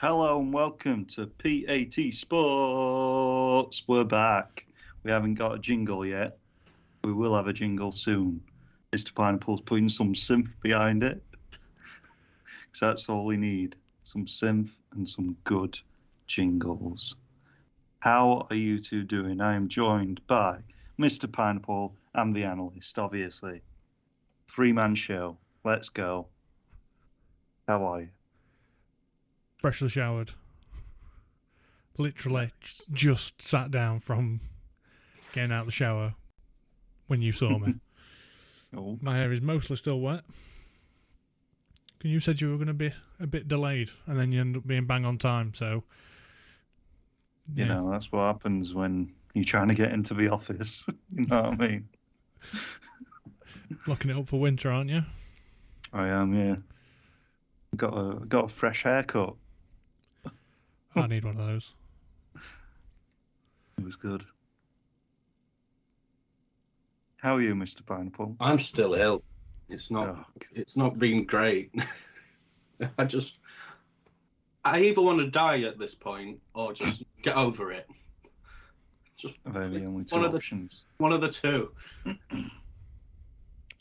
Hello and welcome to PAT Sports. We're back. We haven't got a jingle yet. We will have a jingle soon. Mr. Pineapple's putting some synth behind it. Because that's all we need. Some synth and some good jingles. How are you two doing? I am joined by Mr. Pineapple and the analyst, obviously. Three-man show. Let's go. How are you? Freshly showered. Literally just sat down from getting out of the shower when you saw me. Oh. My hair is mostly still wet. You said you were going to be a bit delayed, and then you end up being bang on time, so... You know, that's what happens when you're trying to get into the office. You know what I mean? Locking it up for winter, aren't you? I am, yeah. Got a fresh haircut. I need one of those. It was good. How are you, Mr. Pineapple? I'm still ill. It's not been great. I either want to die at this point or just get over it. Just They're the only two options. One of the two.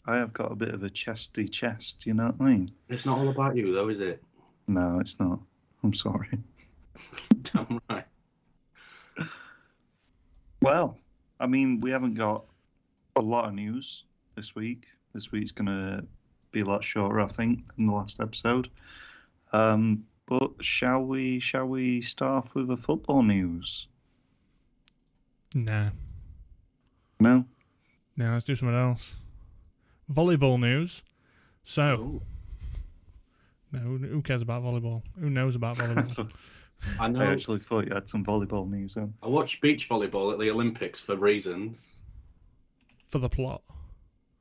I have got a bit of a chesty chest, you know what I mean? It's not all about you though, is it? No, it's not. I'm sorry. Damn right. Well, I mean, we haven't got a lot of news this week. This week's going to be a lot shorter, I think, than the last episode. But shall we start off with the football news? Nah. No? No, let's do something else. Volleyball news. So... No, who cares about volleyball? Who knows about volleyball? I know. I actually thought you had some volleyball news then. I watched beach volleyball at the Olympics for reasons. For the plot.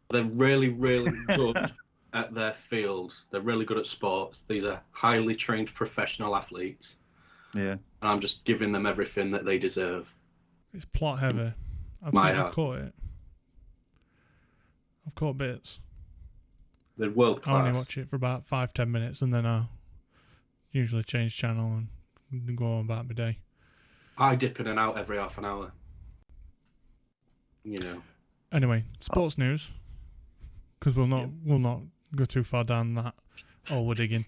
They're really, really good at their field. They're really good at sports. These are highly trained professional athletes. Yeah. And I'm just giving them everything that they deserve. It's plot heavy. I've caught it. I've caught bits. They're world class. I only watch it for about 5-10 minutes and then I'll usually change channel and go on about my day. I dip in and out every half an hour. You know. Anyway, sports news. Because we'll not go too far down that hole we're digging.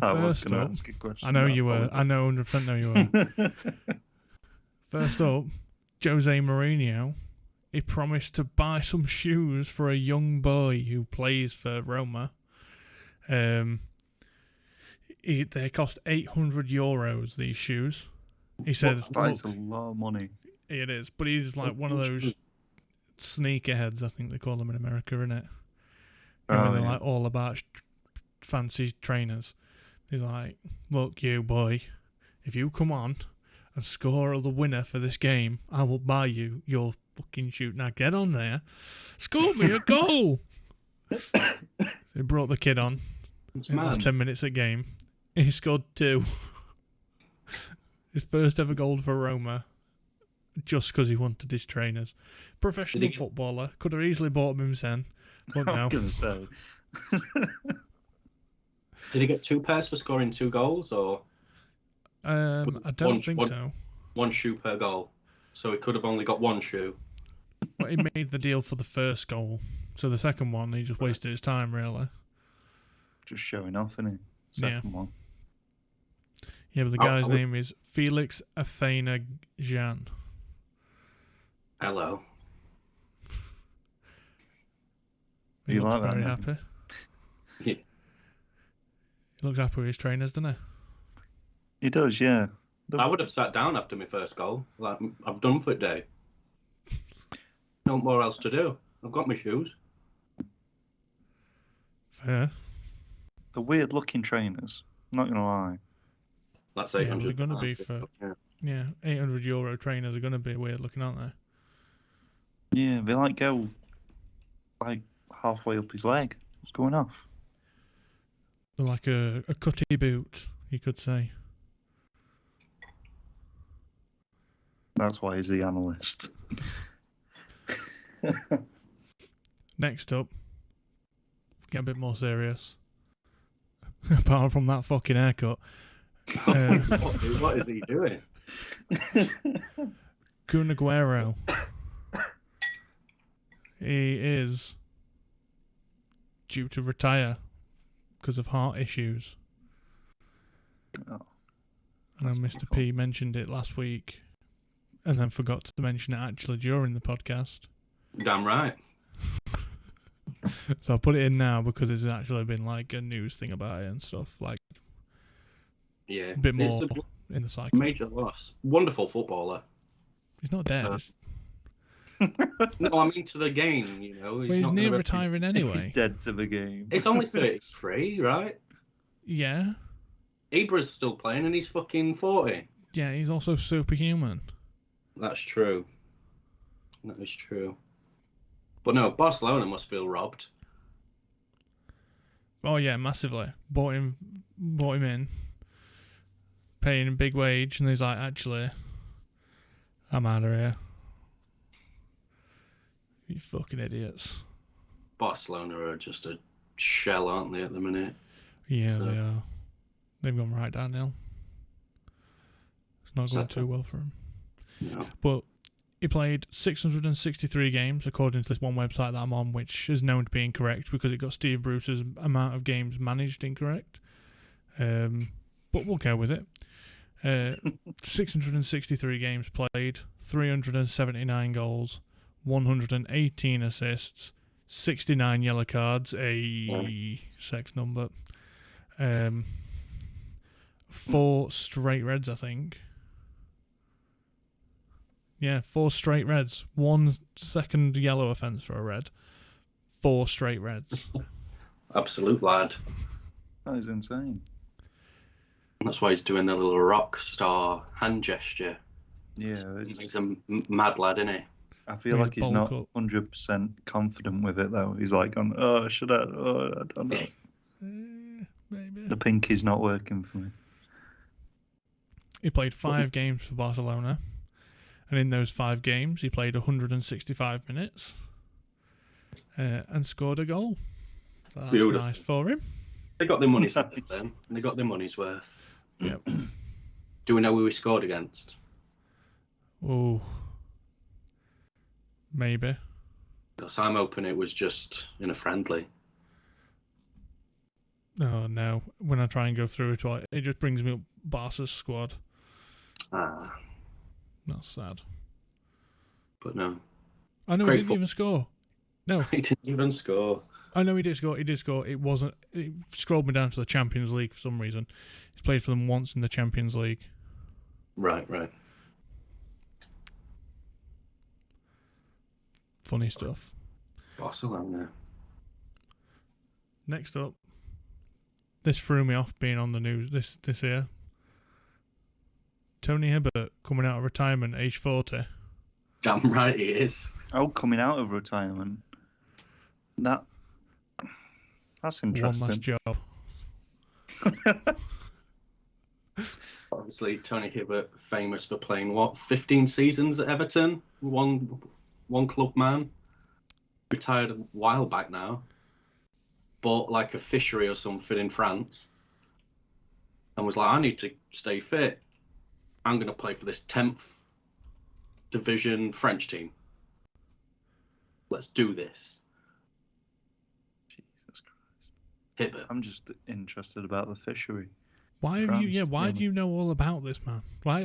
I was going First to ask a question. I know you were. I know 100% know you were. First up, Jose Mourinho. He promised to buy some shoes for a young boy who plays for Roma. They cost €800, these shoes. He said, That's a lot of money. It is, but he's like one of those sneakerheads, I think they call them in America, innit? They're like all about fancy trainers. He's like, look, you boy, if you come on and score the winner for this game, I will buy you your fucking shoe. Now get on there, score me a goal. So he brought the kid on. In the last 10 minutes of game, he scored 2. His first ever goal for Roma, just because he wanted his trainers. Professional footballer, could have easily bought him himself, but no. I was going to say. Did he get 2 pairs for scoring 2 goals, or? I don't think so. 1 shoe per goal, so he could have only got 1 shoe. But he made the deal for the first goal, so the second one he just wasted his time, really. Just showing off, innit? Second one. Yeah, but the guy's name is Felix Jean. Hello. He looks very happy. Yeah. He looks happy with his trainers, doesn't he? He does, yeah. I would have sat down after my first goal. Like, I've done for the day. No more else to do. I've got my shoes. Fair. The weird looking trainers, not going to lie. That's Yeah, 800. they're going to be for... Yeah, €800 trainers are going to be weird looking, aren't they? Yeah, they go halfway up his leg. What's going off? They're like a cutty boot, you could say. That's why he's the analyst. Next up, get a bit more serious. apart from that fucking haircut. What is he doing? Kun Aguero. He is due to retire because of heart issues. Oh, I know Mr. P mentioned it last week and then forgot to mention it actually during the podcast. Damn right. So I'll put it in now because it's actually been like a news thing about it and stuff. Like, Yeah. a bit more It's in the a cycle. major loss. Wonderful footballer. He's not dead. No, I mean to the game, you know. He's not near gonna retiring he's anyway. dead to the game. It's only 33, right? Yeah. Ibra's still playing and he's fucking 40. Yeah, he's also superhuman. That's true. That is true. But no, Barcelona must feel robbed. Oh yeah, massively. Bought him in, paying a big wage, and he's like, actually, I'm out of here. You fucking idiots. Barcelona are just a shell, aren't they, at the minute? Yeah, So- they are. They've gone right downhill. It's not going too well for him. No. But he played 663 games, according to this one website that I'm on, which is known to be incorrect because it got Steve Bruce's amount of games managed incorrect. But we'll go with it. 663 games played, 379 goals, 118 assists, 69 yellow cards, a sex number. 4 straight reds, I think. Yeah, 4 straight reds. 1 second yellow offence for a red. 4 straight reds. Absolute lad. That is insane. That's why he's doing the little rock star hand gesture. Yeah, He's a mad lad, isn't he? I feel With like he's bulk not up. 100% confident with it though. He's like, should I? I don't know. Maybe. The pinky's not working for me. He played 5 games for Barcelona. And in those 5 games, he played 165 minutes and scored a goal. So that's Beautiful. nice for him. They got their money's worth then. They got their money's worth. Yep. Do we know who he scored against? Oh, maybe. Because I'm hoping it was just in a friendly. Oh, no. When I try and go through it just brings me up Barca's squad. Ah, That's sad. but no. I know Great he didn't even score. No, He didn't even score. I know he did score. He did score. It wasn't. It scrolled me down to the Champions League for some reason. He's played for them once in the Champions League. Right. Funny stuff. Barcelona. Next up, this threw me off being on the news this year. Tony Hibbert coming out of retirement, age 40. Damn right he is. Oh, coming out of retirement. That's One last interesting. job. Obviously, Tony Hibbert, famous for playing, 15 seasons at Everton? One club man. Retired a while back now. Bought like a fishery or something in France. And was like, I need to stay fit. I'm going to play for this 10th division French team. Let's do this. Jesus Christ. Hibbert. I'm just interested about the fishery. Why have France, you? Yeah, to be why do you know all about this man? Why?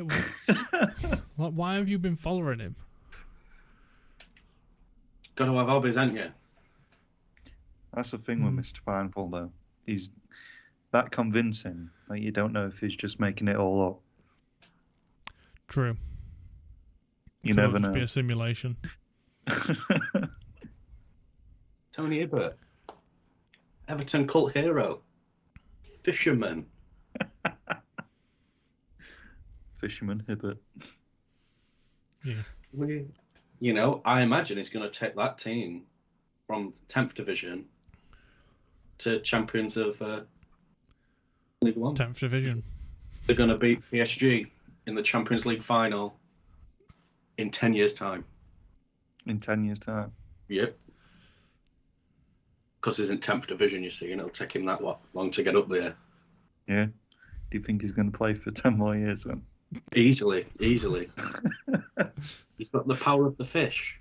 Why have you been following him? Got to have hobbies, ain't you? That's the thing with Mr. Pineapple, though. He's that convincing that you don't know if he's just making it all up. True. You Could all never just be know. a simulation. Tony Hibbert. Everton cult hero. Fisherman. Fisherman Hibbert. Yeah. I imagine he's going to take that team from 10th division to champions of League One. 10th division. They're going to beat PSG in the Champions League final in 10 years' time. In 10 years' time. Yep. Because he's in 10th division, you see, and it'll take him that long to get up there. Yeah. Do you think he's going to play for 10 more years then? Easily. He's got the power of the fish.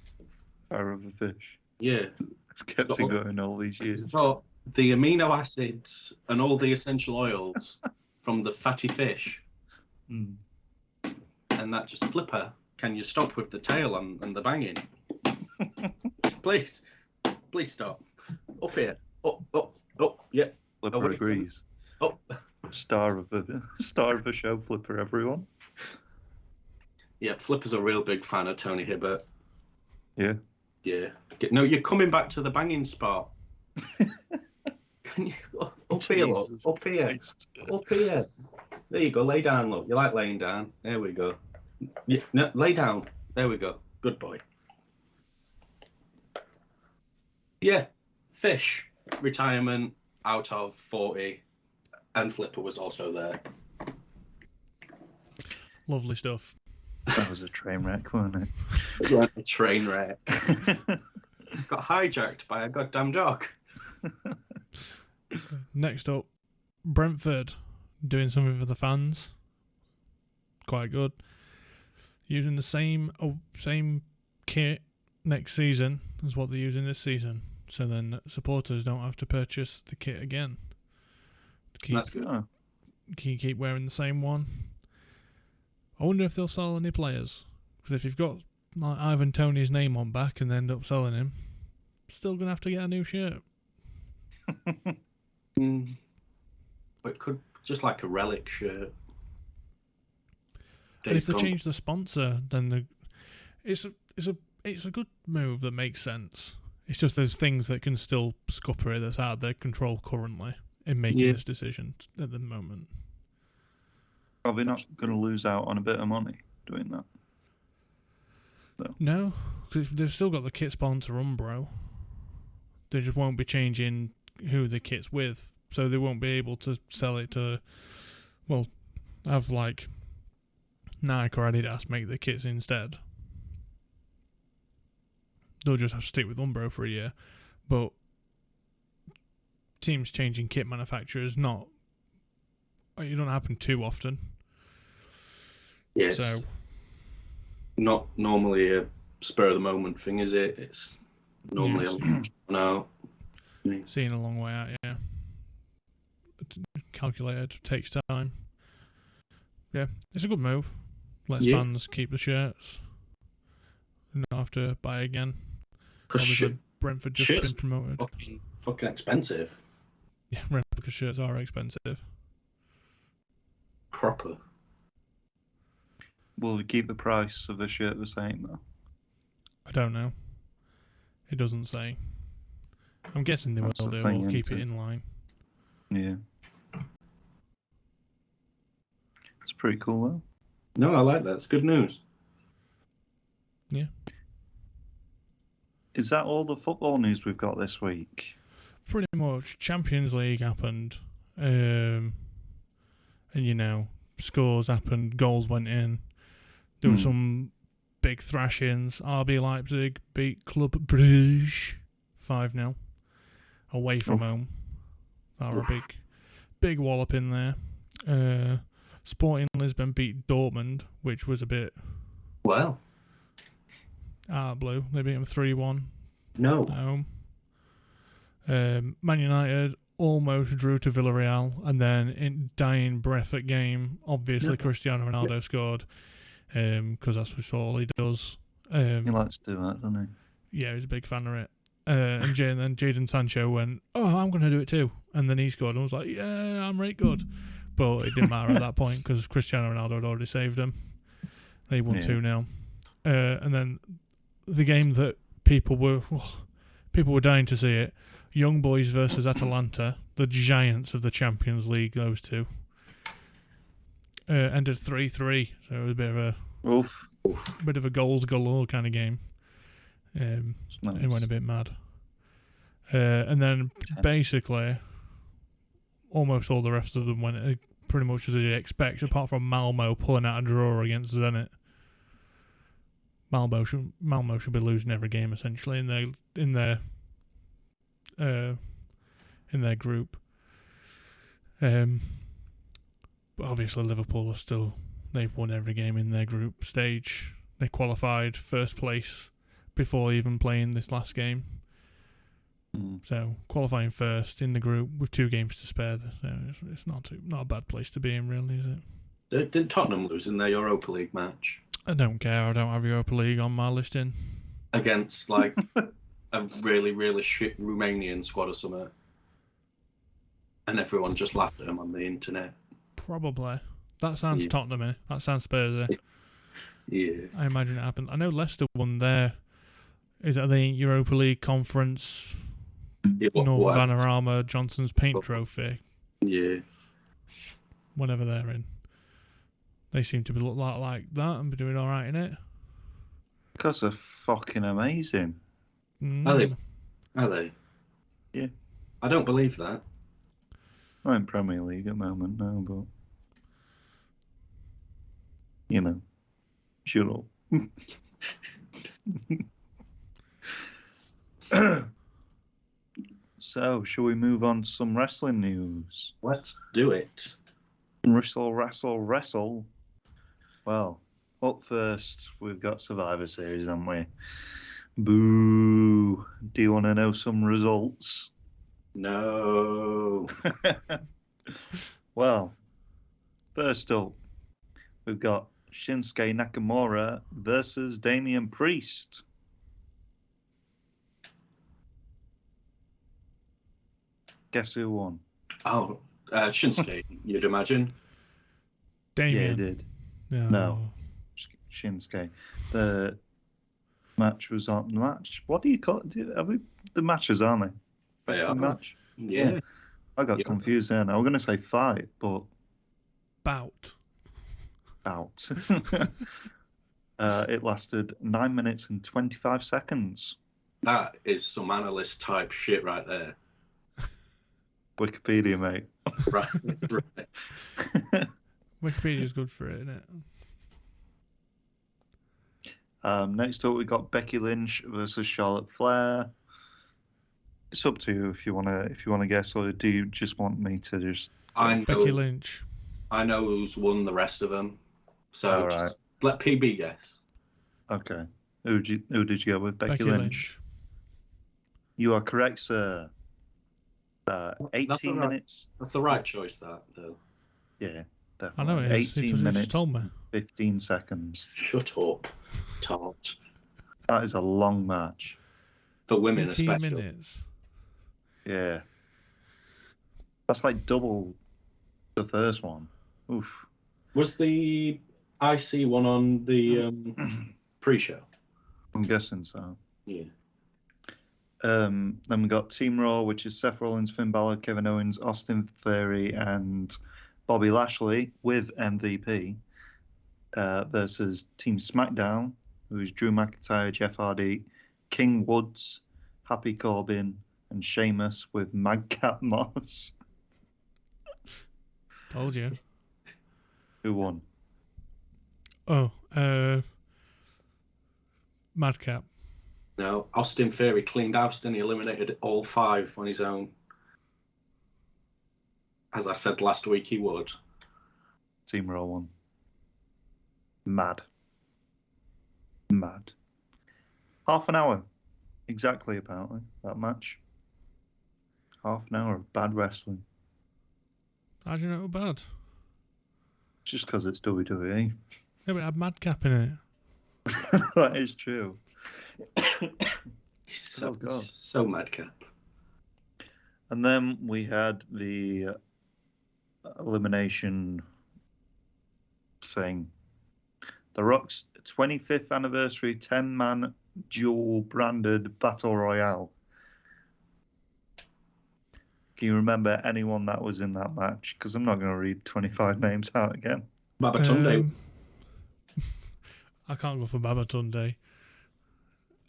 Power of a fish. Yeah. It's kept him going all these years. He's got the amino acids and all the essential oils from the fatty fish. Mm. And that just Flipper. Can you stop with the tail and the banging? Please stop. Up here. Up. Yeah. Flipper agrees. Up. Star of a show, Flipper, everyone. Yeah, Flipper's a real big fan of Tony Hibbert. Yeah. Yeah. No, you're coming back to the banging spot. Can you up here, look. Up here. Up here. There you go. Lay down, look. You like laying down. There we go. Yeah, no, lay down. There we go. Good boy. Yeah. Fish. Retirement out of 40. And Flipper was also there. Lovely stuff. That was a train wreck, wasn't it? Yeah, a train wreck. Got hijacked by a goddamn dog. Next up, Brentford doing something for the fans. Quite good. Using the same kit next season as what they're using this season. So then supporters don't have to purchase the kit again. That's good. Can you keep wearing the same one? I wonder if they'll sell any players. Because if you've got like Ivan Toney's name on back and they end up selling him, still going to have to get a new shirt. But it could just like a relic shirt. And if they change the sponsor, then it's a good move that makes sense. It's just there's things that can still scupper it that's out of their control currently in making this decision at the moment. Are they not going to lose out on a bit of money doing that? No, because they've still got the kit sponsor Umbro. They just won't be changing who the kit's with, so they won't be able to sell it to, well, have like Nike or Adidas make the kits instead. They'll just have to stick with Umbro for a year, but teams changing kit manufacturers it don't happen too often. Yeah, so not normally a spur of the moment thing, is it? It's normally seeing a long way out, yeah. Calculated, takes time. Yeah, it's a good move. Lets fans keep the shirts. And not have to buy again. Because Brentford just been promoted. Fucking expensive. Yeah, replica shirts are expensive. Proper. Will they keep the price of the shirt the same though? I don't know. It doesn't say. I'm guessing they will do. We'll keep it in line. Yeah. It's pretty cool though. No, I like that. It's good news. Yeah. Is that all the football news we've got this week? Pretty much. Champions League happened. And scores happened, goals went in. There were some big thrashings. RB Leipzig beat Club Brugge 5-0 away from home. That were a big wallop in there. Sporting Lisbon beat Dortmund, which was a bit out of blue. They beat them 3-1. No. At home. Man United almost drew to Villarreal, and then in dying breath at game, obviously Cristiano Ronaldo scored, because that's all he does. He likes to do that, doesn't he? Yeah, he's a big fan of it. And then Jadon Sancho went, I'm going to do it too. And then he scored, and I was like, yeah, I'm right good. But it didn't matter at that point, because Cristiano Ronaldo had already saved him. They won 2-0. And then the game that people were dying to see it, Young Boys versus Atalanta, the giants of the Champions League, those two. Ended 3-3, so it was a bit of a goals galore kind of game. Nice. It went a bit mad. And then basically, almost all the rest of them went pretty much as you'd expect, apart from Malmo pulling out a draw against Zenit. Malmo should be losing every game essentially in their group. But obviously Liverpool are still, they've won every game in their group stage. They qualified first place before even playing this last game. So qualifying first in the group with 2 games to spare, so it's not a bad place to be in, really, is it? Did Tottenham lose in their Europa League match? I don't care. I don't have Europa League on my listing. Against like a really, really shit Romanian squad or something. And everyone just laughed at them on the internet. Probably. That sounds Tottenham-y. That sounds Spurs-y. Yeah. I imagine it happened. I know Leicester won their... Is that the Europa League Conference North Vanarama Johnson's Paint Trophy? Yeah. Whenever they're in. They seem to look like that and be doing all right in it. Because they're fucking amazing. Are they? Yeah. I don't believe that. I'm in Premier League at the moment now, but... You know. Shut up. So, shall we move on to some wrestling news? Let's do it. Wrestle. Well, up first, we've got Survivor Series, haven't we? Boo. Do you want to know some results? No. Well, first up, we've got Shinsuke Nakamura versus Damian Priest. Guess who won? Oh, Shinsuke, you'd imagine. Damien. Yeah, he did. No. Shinsuke. The match was on the match. What do you call it? The matches, aren't they? They are. Match? Yeah. I got confused then. I was going to say fight, but... Bout. It lasted 9 minutes and 25 seconds. That is some analyst type shit right there. Wikipedia, mate. Right. Wikipedia's good for it, isn't it? Next up, we got Becky Lynch versus Charlotte Flair. It's up to you if you wanna guess, or do you just want me to just? Becky Lynch. I know who's won the rest of them, so just let PB guess. Okay. Who did you go with? Becky Lynch. You are correct, sir. 18 minutes. That's the right choice, that though. Yeah, definitely. I know it is. 18 minutes. Just told me. 15 seconds. Shut up, tart. That is a long match. For women, 18 especially. minutes. Yeah. That's like double the first one. Oof. Was the IC one on the pre-show? I'm guessing so. Yeah. Then we got Team Raw, which is Seth Rollins, Finn Balor, Kevin Owens, Austin Theory, and Bobby Lashley with MVP versus Team SmackDown, who's Drew McIntyre, Jeff Hardy, King Woods, Happy Corbin, and Sheamus with Madcap Moss. Told you. Who won? Oh, Madcap. No, Austin Theory cleaned house and he eliminated all 5 on his own. As I said last week, he would. Team Raw won. Mad. Half an hour. Exactly, apparently, that match. Half an hour of bad wrestling. How do you know it was bad? Just because it's WWE. Yeah, but it had Madcap in it. That is true. So madcap. And then we had the elimination thing. The Rock's 25th anniversary 10-man dual branded battle royale. Can you remember anyone that was in that match? Because I'm not going to read 25 names out again. Babatunde. I can't go for Babatunde.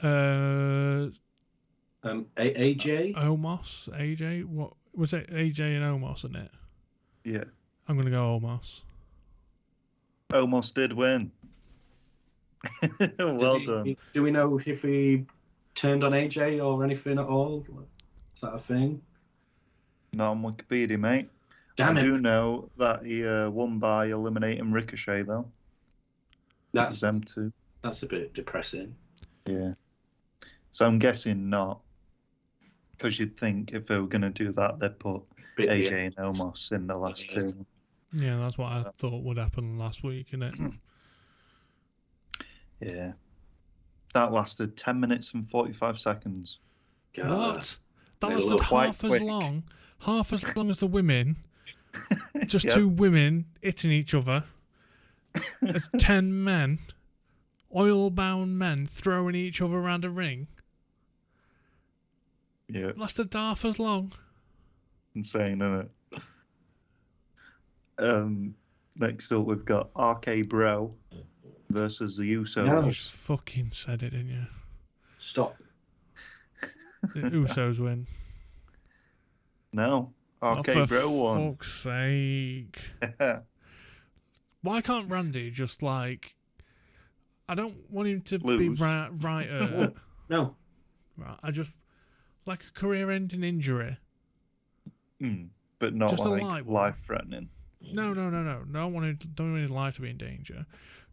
AJ? Omos? AJ? What was it? AJ and Omos, isn't it? Yeah. I'm going to go Omos. Omos did win. Well done. Do we know if he turned on AJ or anything at all? Is that a thing? Not on Wikipedia, mate. Damn I it. do know that he won by eliminating Ricochet, though. That's them two. That's a bit depressing. Yeah. So I'm guessing not. Because you'd think if they were going to do that, they'd put AJ and Omos in the last two. Yeah, that's what I thought would happen last week, innit? Yeah. That lasted 10 minutes and 45 seconds. God. What? That lasted half as long as the women. Just Yep. two women hitting each other. It's 10 men, oil-bound men throwing each other around a ring. Yeah. Lasted half as long. Insane, isn't it? Next up, we've got RK Bro versus the Usos. No. You just fucking said it, didn't you? Stop. The Usos win. No. RK Oh, Bro for won. fuck's sake. Why can't Randy just, like... I don't want him to be Lose. right. No. Right, I just... Like a career-ending injury. But not Just a like light one. life-threatening. No. Don't want his life to be in danger.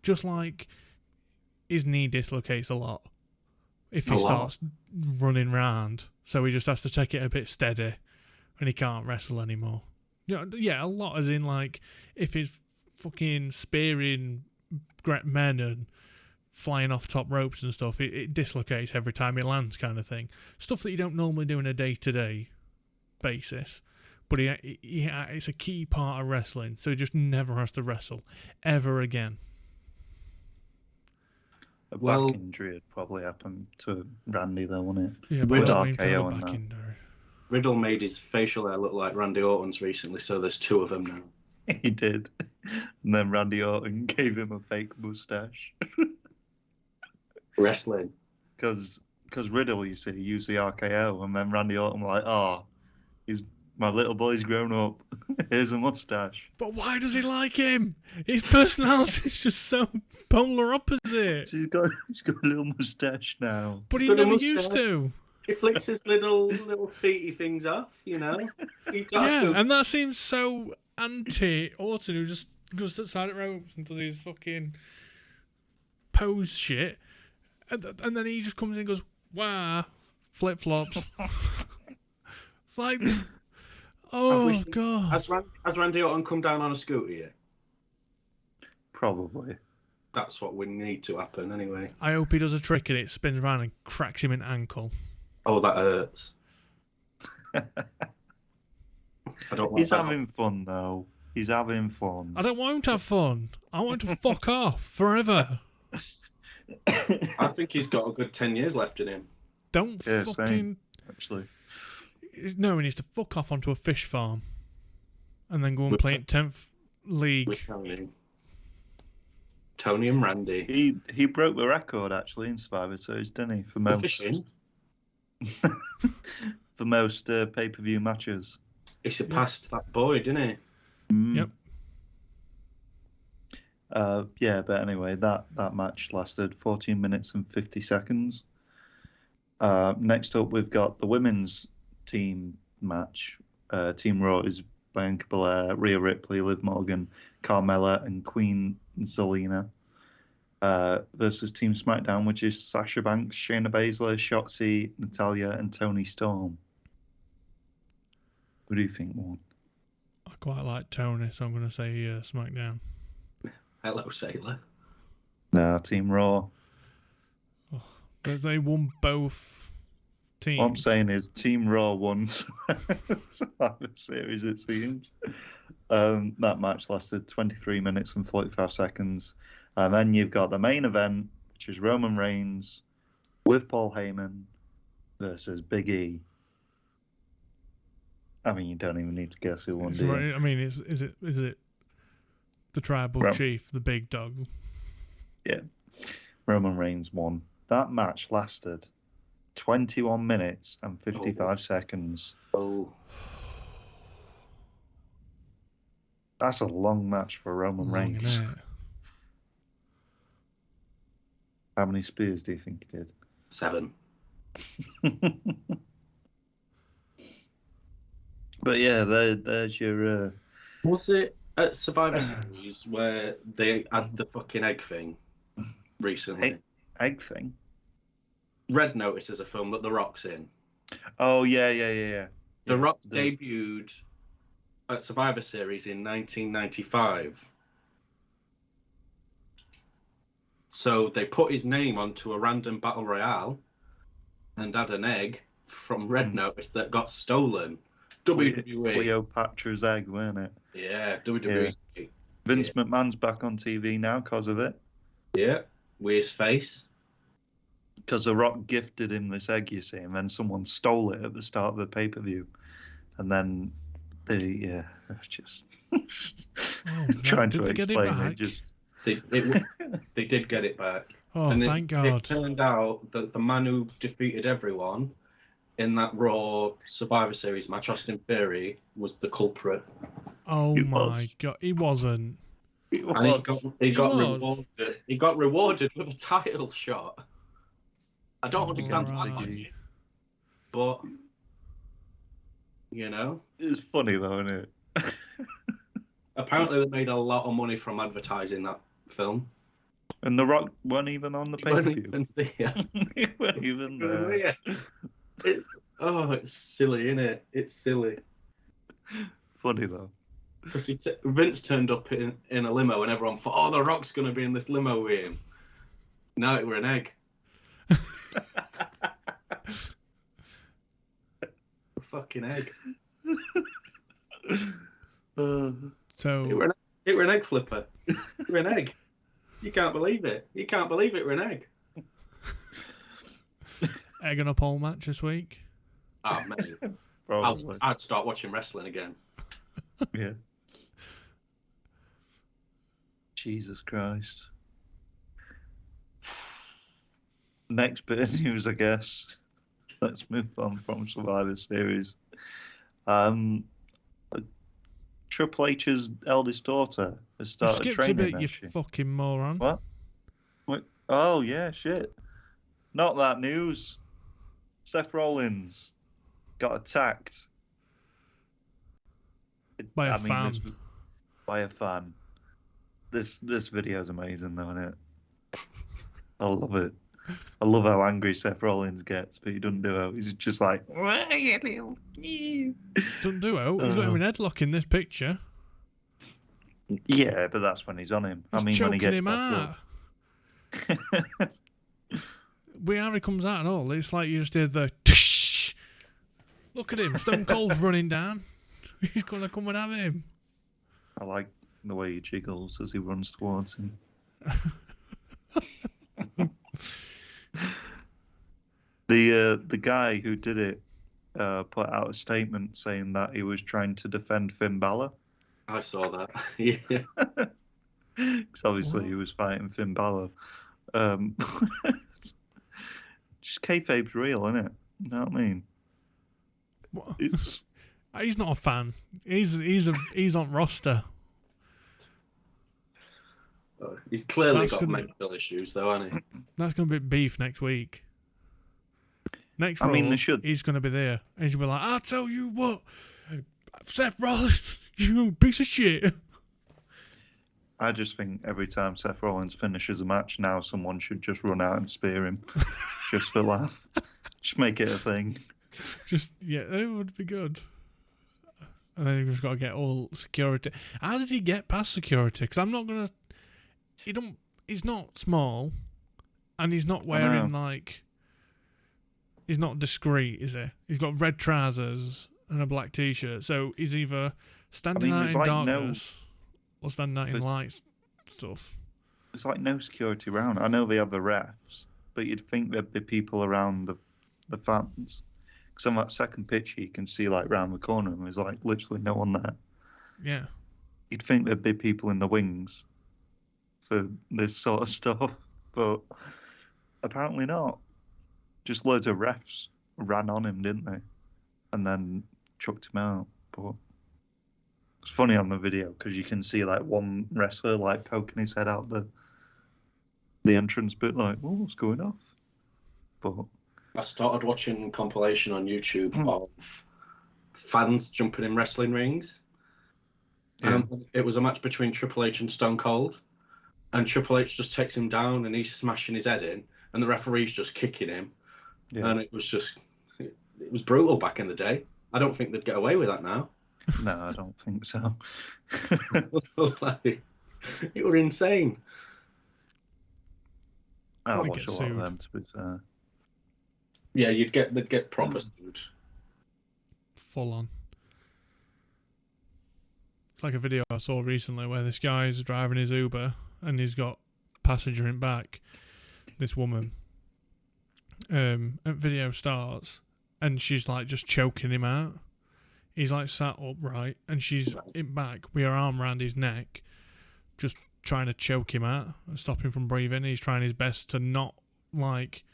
Just like his knee dislocates a lot if he starts running round. So he just has to take it a bit steady and he can't wrestle anymore. Yeah, a lot as in like if he's fucking spearing men and flying off top ropes and stuff, it dislocates every time it lands kind of thing. Stuff that you don't normally do on a day-to-day basis. But it's a key part of wrestling, so he just never has to wrestle ever again. A back injury would probably happen to Randy, though, wouldn't it? Yeah, but With I don't want him to RKO have a and back that. injury. Riddle made his facial hair look like Randy Orton's recently, so there's two of them now. He did. And then Randy Orton gave him a fake mustache. Wrestling. Because Riddle, you see, used the RKO, and then Randy Orton was like, my little boy's grown up. Here's a mustache. But why does he like him? His personality's just so polar opposite. He's got a little mustache now. But He's he got a never moustache. used to. He flicks his little feety things off, you know. And that seems so anti-Orton, who just goes to the side of ropes and does his fucking pose shit. And then he just comes in and goes, wow, flip-flops. Like, oh, God. Has Randy Orton come down on a scooter yet? Probably. That's what we need to happen anyway. I hope he does a trick and it spins around and cracks him in ankle. Oh, that hurts. I don't want He's that. having fun, though. He's having fun. I don't want him to have fun. I want him to fuck off forever. I think he's got a good 10 years left in him. Don't fucking... Same, actually. No, he needs to fuck off onto a fish farm and then go and play in 10th League. With Tony and Randy. He broke the record, actually, in Survivor Series, didn't he? For most... Fishing. For most pay-per-view matches. He surpassed that boy, didn't he? Yep. Yeah, but anyway, that match lasted 14 minutes and 50 seconds. Next up, we've got the women's team match. Team Raw is Bianca Belair, Rhea Ripley, Liv Morgan, Carmella, and Queen Zelina. Versus Team SmackDown, which is Sasha Banks, Shayna Baszler, Shotzi, Natalya, and Toni Storm. What do you think, Warren? I quite like Tony, so I'm going to say SmackDown. Hello, Sailor. No, Team Raw. Oh, they won both teams. What I'm saying is Team Raw won Survivor Series, it seems. That match lasted 23 minutes and 45 seconds. And then you've got the main event, which is Roman Reigns with Paul Heyman versus Big E. I mean, you don't even need to guess who won, do you? I mean, is it the tribal chief, the big dog? Yeah. Roman Reigns won. That match lasted 21 minutes and 55 seconds. Oh. That's a long match for Roman Reigns. Isn't it? How many spears do you think he did? 7. But yeah, there's your Was it at Survivor Series where they had the fucking egg thing recently? Egg thing? Red Notice is a film that The Rock's in. Oh, yeah. The Rock debuted at Survivor Series in 1995. So they put his name onto a random battle royale and had an egg from Red Notice that got stolen. WWE. Cleopatra's egg, weren't it? Yeah, WWE. Yeah. Vince McMahon's back on TV now because of it. Yeah, with his face. Because The Rock gifted him this egg, you see, and then someone stole it at the start of the pay-per-view. And then just trying to explain it. Just They did get it back. Oh, and thank God. It turned out that the man who defeated everyone in that Raw Survivor Series match, Austin Theory, was the culprit. Oh my God, he wasn't. And he got rewarded with a title shot. I don't understand why, but you know, it's funny though, isn't it? Apparently, they made a lot of money from advertising that film. And The Rock weren't even on the pay-per-view. He weren't even there. It's silly, isn't it? It's silly. Funny though. Because Vince turned up in a limo and everyone thought, oh, The Rock's going to be in this limo with him. No, it were an egg. A fucking egg. So it were an egg flipper. It were an egg. You can't believe it. You can't believe it were an egg. Egg on a pole match this week. Oh, mate. I'd start watching wrestling again. Yeah. Jesus Christ. Next bit of news, I guess. Let's move on from Survivor Series. Triple H's eldest daughter has started you training. A bit, you fucking moron. What? Oh, yeah, shit. Not that news. Seth Rollins got attacked. By a fan. By a fan. This video is amazing, though, isn't it? I love it. I love how angry Seth Rollins gets, but he doesn't do it. He's just like... Doesn't do it. He's got him in headlock in this picture. Yeah, but that's when he's on him. He's when he gets him out. Whenever he comes out and all, it's like you just hear the... Look at him. Stone Cold's running down. He's going to come and have him. I like the way he jiggles as he runs towards him. The guy who did it put out a statement saying that he was trying to defend Finn Balor. I saw that. Yeah. Because obviously he was fighting Finn Balor. Just kayfabe's real, isn't it? You know what I mean? What? He's not a fan. He's on roster. He's clearly got mental issues, though, hasn't he? That's going to be beef next week. Next Raw, they should. He's going to be there. And he's going to be like, I'll tell you what, Seth Rollins, you piece of shit. I just think every time Seth Rollins finishes a match now, someone should just run out and spear him. Just for laugh. Just make it a thing. It would be good. And then you've just got to get all security. How did he get past security? Because I'm not going to... He's not small. And he's not wearing, he's not discreet, is he? He's got red trousers and a black t-shirt. So he's either standing out in darkness or standing out in light stuff. There's no security around. I know they have the refs, but you'd think there'd be people around the fans. Because on that second picture, you can see round the corner, and there's literally no one there. Yeah. You'd think there'd be people in the wings for this sort of stuff, but apparently not. Just loads of refs ran on him, didn't they? And then chucked him out. But it's funny on the video because you can see one wrestler poking his head out the entrance bit, what's going on? But I started watching a compilation on YouTube of fans jumping in wrestling rings. Yeah. It was a match between Triple H and Stone Cold, and Triple H just takes him down and he's smashing his head in, and the referee's just kicking him, and it was brutal back in the day. I don't think they'd get away with that now. No, I don't think so. Like, it were insane. I I'd watch get a lot of sued. them, to be fair. Yeah, they'd get proper sued. Full on. It's like a video I saw recently where this guy's driving his Uber and he's got passenger in back, this woman. And video starts and she's like just choking him out. He's like sat upright and she's in back with her arm around his neck, just trying to choke him out and stop him from breathing. He's trying his best to not like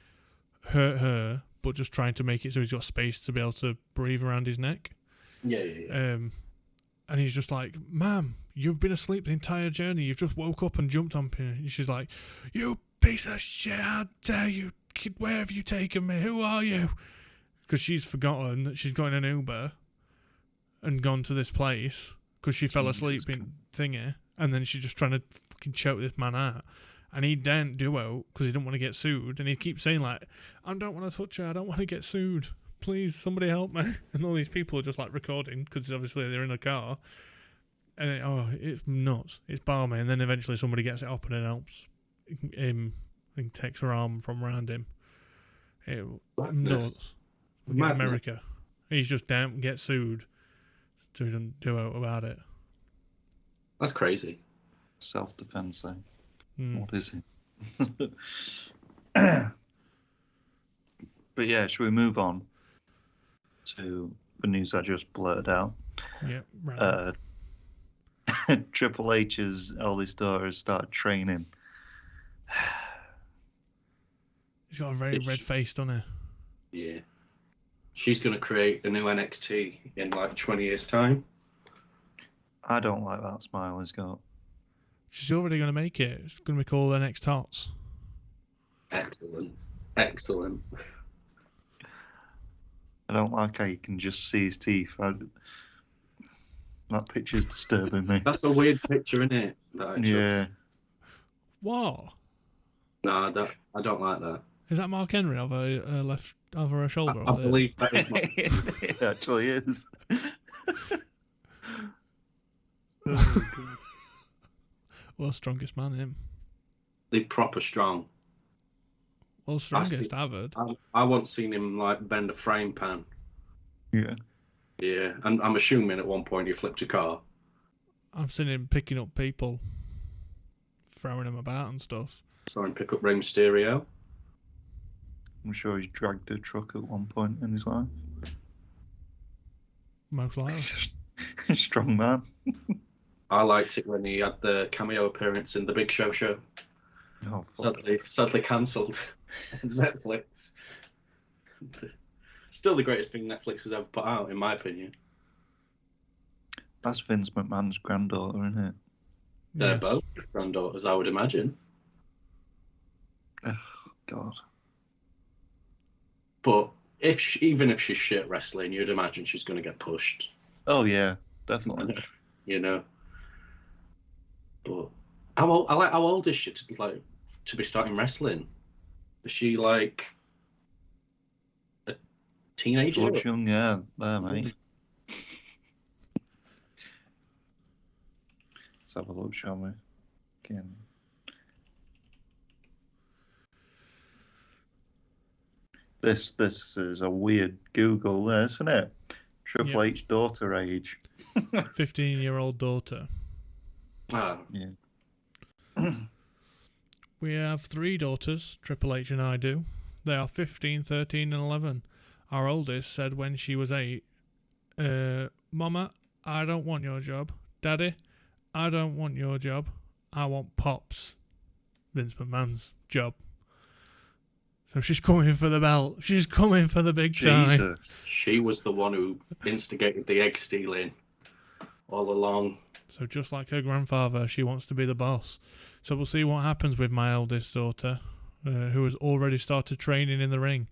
hurt her, but just trying to make it so he's got space to be able to breathe around his neck. Yeah. And he's just like, "Ma'am, you've been asleep the entire journey. You've just woke up and jumped on me." And she's like, "You piece of shit, how dare you? Kid, where have you taken me? Who are you?" Because she's forgotten that she's got in an Uber and gone to this place because she fell asleep in thingy. And then she's just trying to fucking choke this man out. And he daren't do it because he didn't want to get sued. And he keeps saying like, "I don't want to touch her. I don't want to get sued. Please, somebody help me." And all these people are just like recording because obviously they're in a car. And it's nuts. It's balmy. And then eventually somebody gets it up and it helps him and takes her arm from around him. Nuts. Forget America. He's just daren't get sued. So he doesn't do out about it. That's crazy. Self-defense, eh? What is it? But yeah, should we move on to the news I just blurted out? Yeah, right. Triple H's eldest daughter has started training. He's got a very red face, doesn't he? Yeah. She's going to create a new NXT in like 20 years' time. I don't like that smile he's got. She's already going to make it. It's going to be called NX Tots. Excellent. I don't like how you can just see his teeth. That picture's disturbing me. That's a weird picture, isn't it? Yeah. What? No, I don't like that. Is that Mark Henry over left over her shoulder? I believe that is my... It actually is. Well, strongest man, him. The proper strong. Well, strongest I've heard. I once seen him like bend a frying pan. Yeah. Yeah, and I'm assuming at one point he flipped a car. I've seen him picking up people, throwing them about and stuff. Saw him pick up Rey Mysterio. I'm sure he's dragged a truck at one point in his life. Most likely. He's just a strong man. I liked it when he had the cameo appearance in the Big Show show. Oh, fuck. Sadly cancelled on Netflix. Still the greatest thing Netflix has ever put out, in my opinion. That's Vince McMahon's granddaughter, isn't it? They're both his granddaughters, I would imagine. Oh, God. But even if she's shit wrestling, you'd imagine she's going to get pushed. Oh, yeah, definitely. You know. But how old is she to be starting wrestling? Is she like a teenager? Looks young, yeah, there, mate. Let's have a look, shall we? Again. This is a weird Google, isn't it? Triple H daughter age. 15-year-old daughter. Ah. Yeah. We have 3 daughters, Triple H and I do. They are 15, 13 and 11. Our oldest said when she was 8, Mama, I don't want your job. Daddy, I don't want your job. I want Pops, Vince McMahon's job. So she's coming for the belt. She's coming for the big time. She was the one who instigated the egg stealing all along. So just like her grandfather, she wants to be the boss. So we'll see what happens with my eldest daughter, who has already started training in the ring.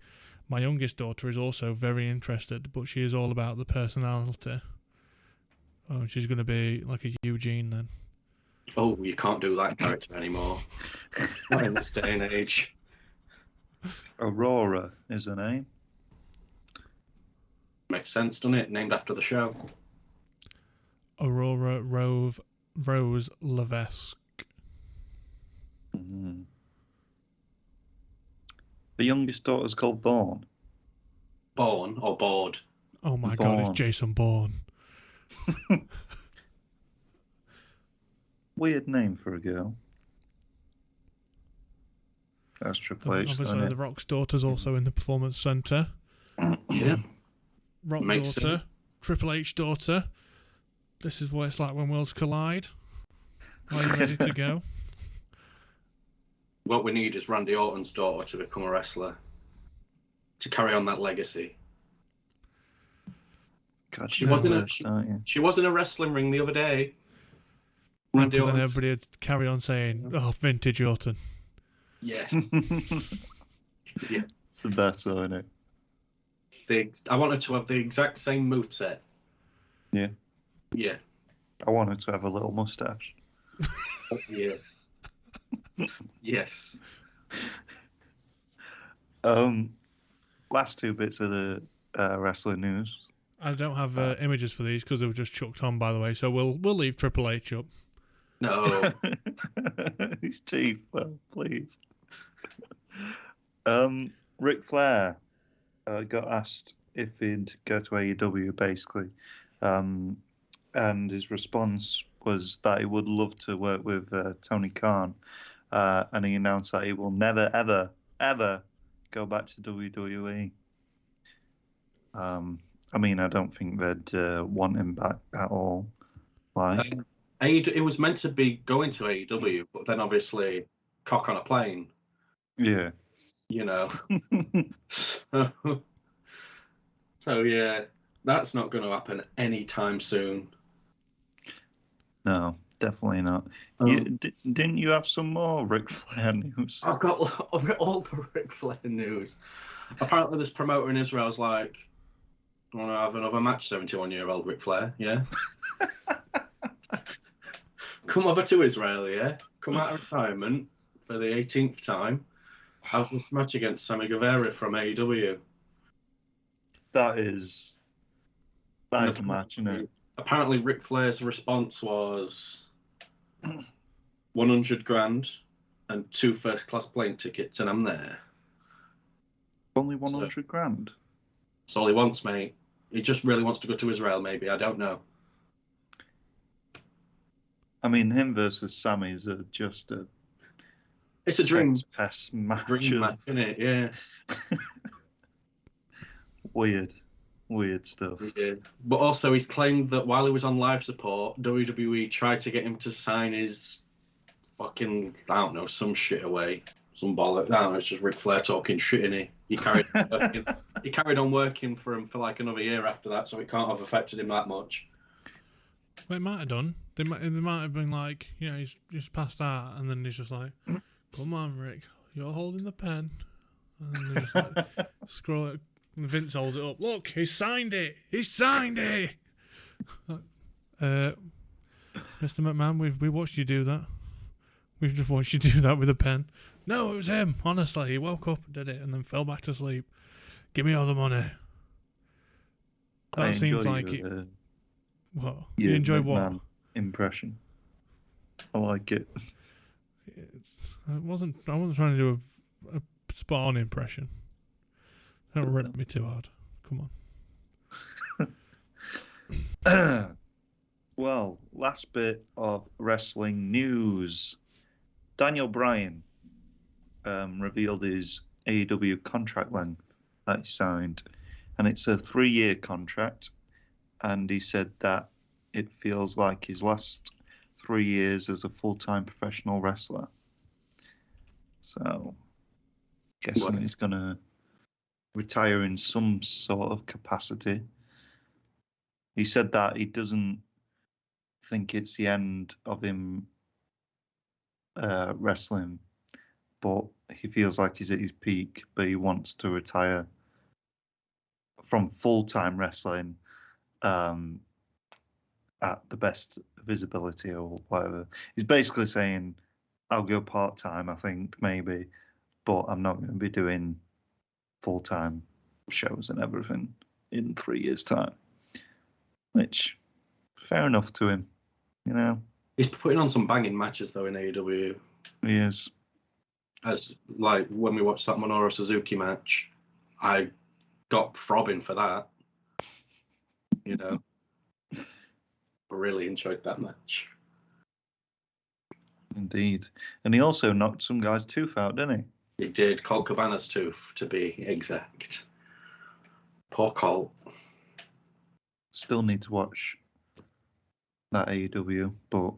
My youngest daughter is also very interested, but she is all about the personality Oh, she's going to be like a Eugene then. Oh, you can't do that character anymore. Not in this day and age. Aurora is her name. Makes sense, doesn't it? Named after the show. Aurora Rose Levesque. Mm-hmm. The youngest daughter's called Bourne. Born or bored? Oh my God, it's Jason Bourne. Weird name for a girl. That's Triple H. Obviously, The Rock's daughter's also in the Performance Centre. Yeah. Rock Makes daughter, sense. Triple H daughter. This is what it's like when worlds collide. Are you ready to go? What we need is Randy Orton's daughter to become a wrestler. To carry on that legacy. God, She was in a wrestling ring the other day. Randy Because then Orton's... everybody would carry on saying, "Oh, vintage Orton." Yeah. Yeah. It's the best, though, isn't it? I wanted to have the exact same moveset. Yeah. Yeah. I wanted to have a little mustache. Yeah. Yes. Last two bits of the wrestling news. I don't have images for these because they were just chucked on, by the way. So we'll leave Triple H up. No. His teeth, well, please. Ric Flair got asked if he'd go to AEW, basically. And his response was that he would love to work with Tony Khan. And he announced that he will never, ever, ever go back to WWE. I mean, I don't think they'd want him back at all. Like, It was meant to be going to AEW, but then obviously cock on a plane. yeah. You know. So yeah, that's not going to happen anytime soon. No, definitely not. Didn't you have some more Ric Flair news? I've got all the Ric Flair news. Apparently, this promoter in Israel is like, "Want to have another match, 71-year-old Ric Flair? Yeah, come over to Israel, yeah. Come out of retirement for the 18th time. Have this match against Sammy Guevara from AEW." That is a match, isn't it? Apparently, Ric Flair's response was 100 grand and 2 first-class plane tickets, and I'm there. Only 100 grand? That's all he wants, mate. He just really wants to go to Israel, maybe. I don't know. I mean, him versus Sammy is just a... It's a dream match. Dream match, isn't it? Yeah. Weird stuff. Yeah. But also, he's claimed that while he was on life support, WWE tried to get him to sign his fucking, I don't know, some shit away. Some bollock. I don't know, it's just Ric Flair talking shit, innit? He carried on working for him for like another year after that, so it can't have affected him that much. Well, it might have done. They might have been like, he's just passed out, and then he's just like, "Come on, Rick, you're holding the pen." And then they just like, scroll it, and Vince holds it up. "Look, he signed it. He signed it." Mr. McMahon, we watched you do that. We've just watched you do that with a pen. "No, it was him. Honestly, he woke up and did it, and then fell back to sleep. Give me all the money." That seems like it. What? You enjoy what? Impression. I like it. I wasn't trying to do a spot on impression. Don't rip me too hard. Come on. Well, last bit of wrestling news. Daniel Bryan revealed his AEW contract length that he signed, and it's a 3-year contract. And he said that it feels like his last 3 years as a full-time professional wrestler. So, guessing he's going to retire in some sort of capacity. He said that he doesn't think it's the end of him wrestling, but he feels like he's at his peak, but he wants to retire from full-time wrestling at the best visibility or whatever. He's basically saying, I'll go part-time, I think, maybe, but I'm not going to be doing full-time shows and everything in 3 years' time. Which, fair enough to him, you know. He's putting on some banging matches, though, in AEW. He is. As, like, when we watched that Minoru Suzuki match, I got throbbing for that. You know. I really enjoyed that match. Indeed. And he also knocked some guy's tooth out, didn't he? He did. Colt Cabana's tooth, to be exact. Poor Colt. Still need to watch that AEW, but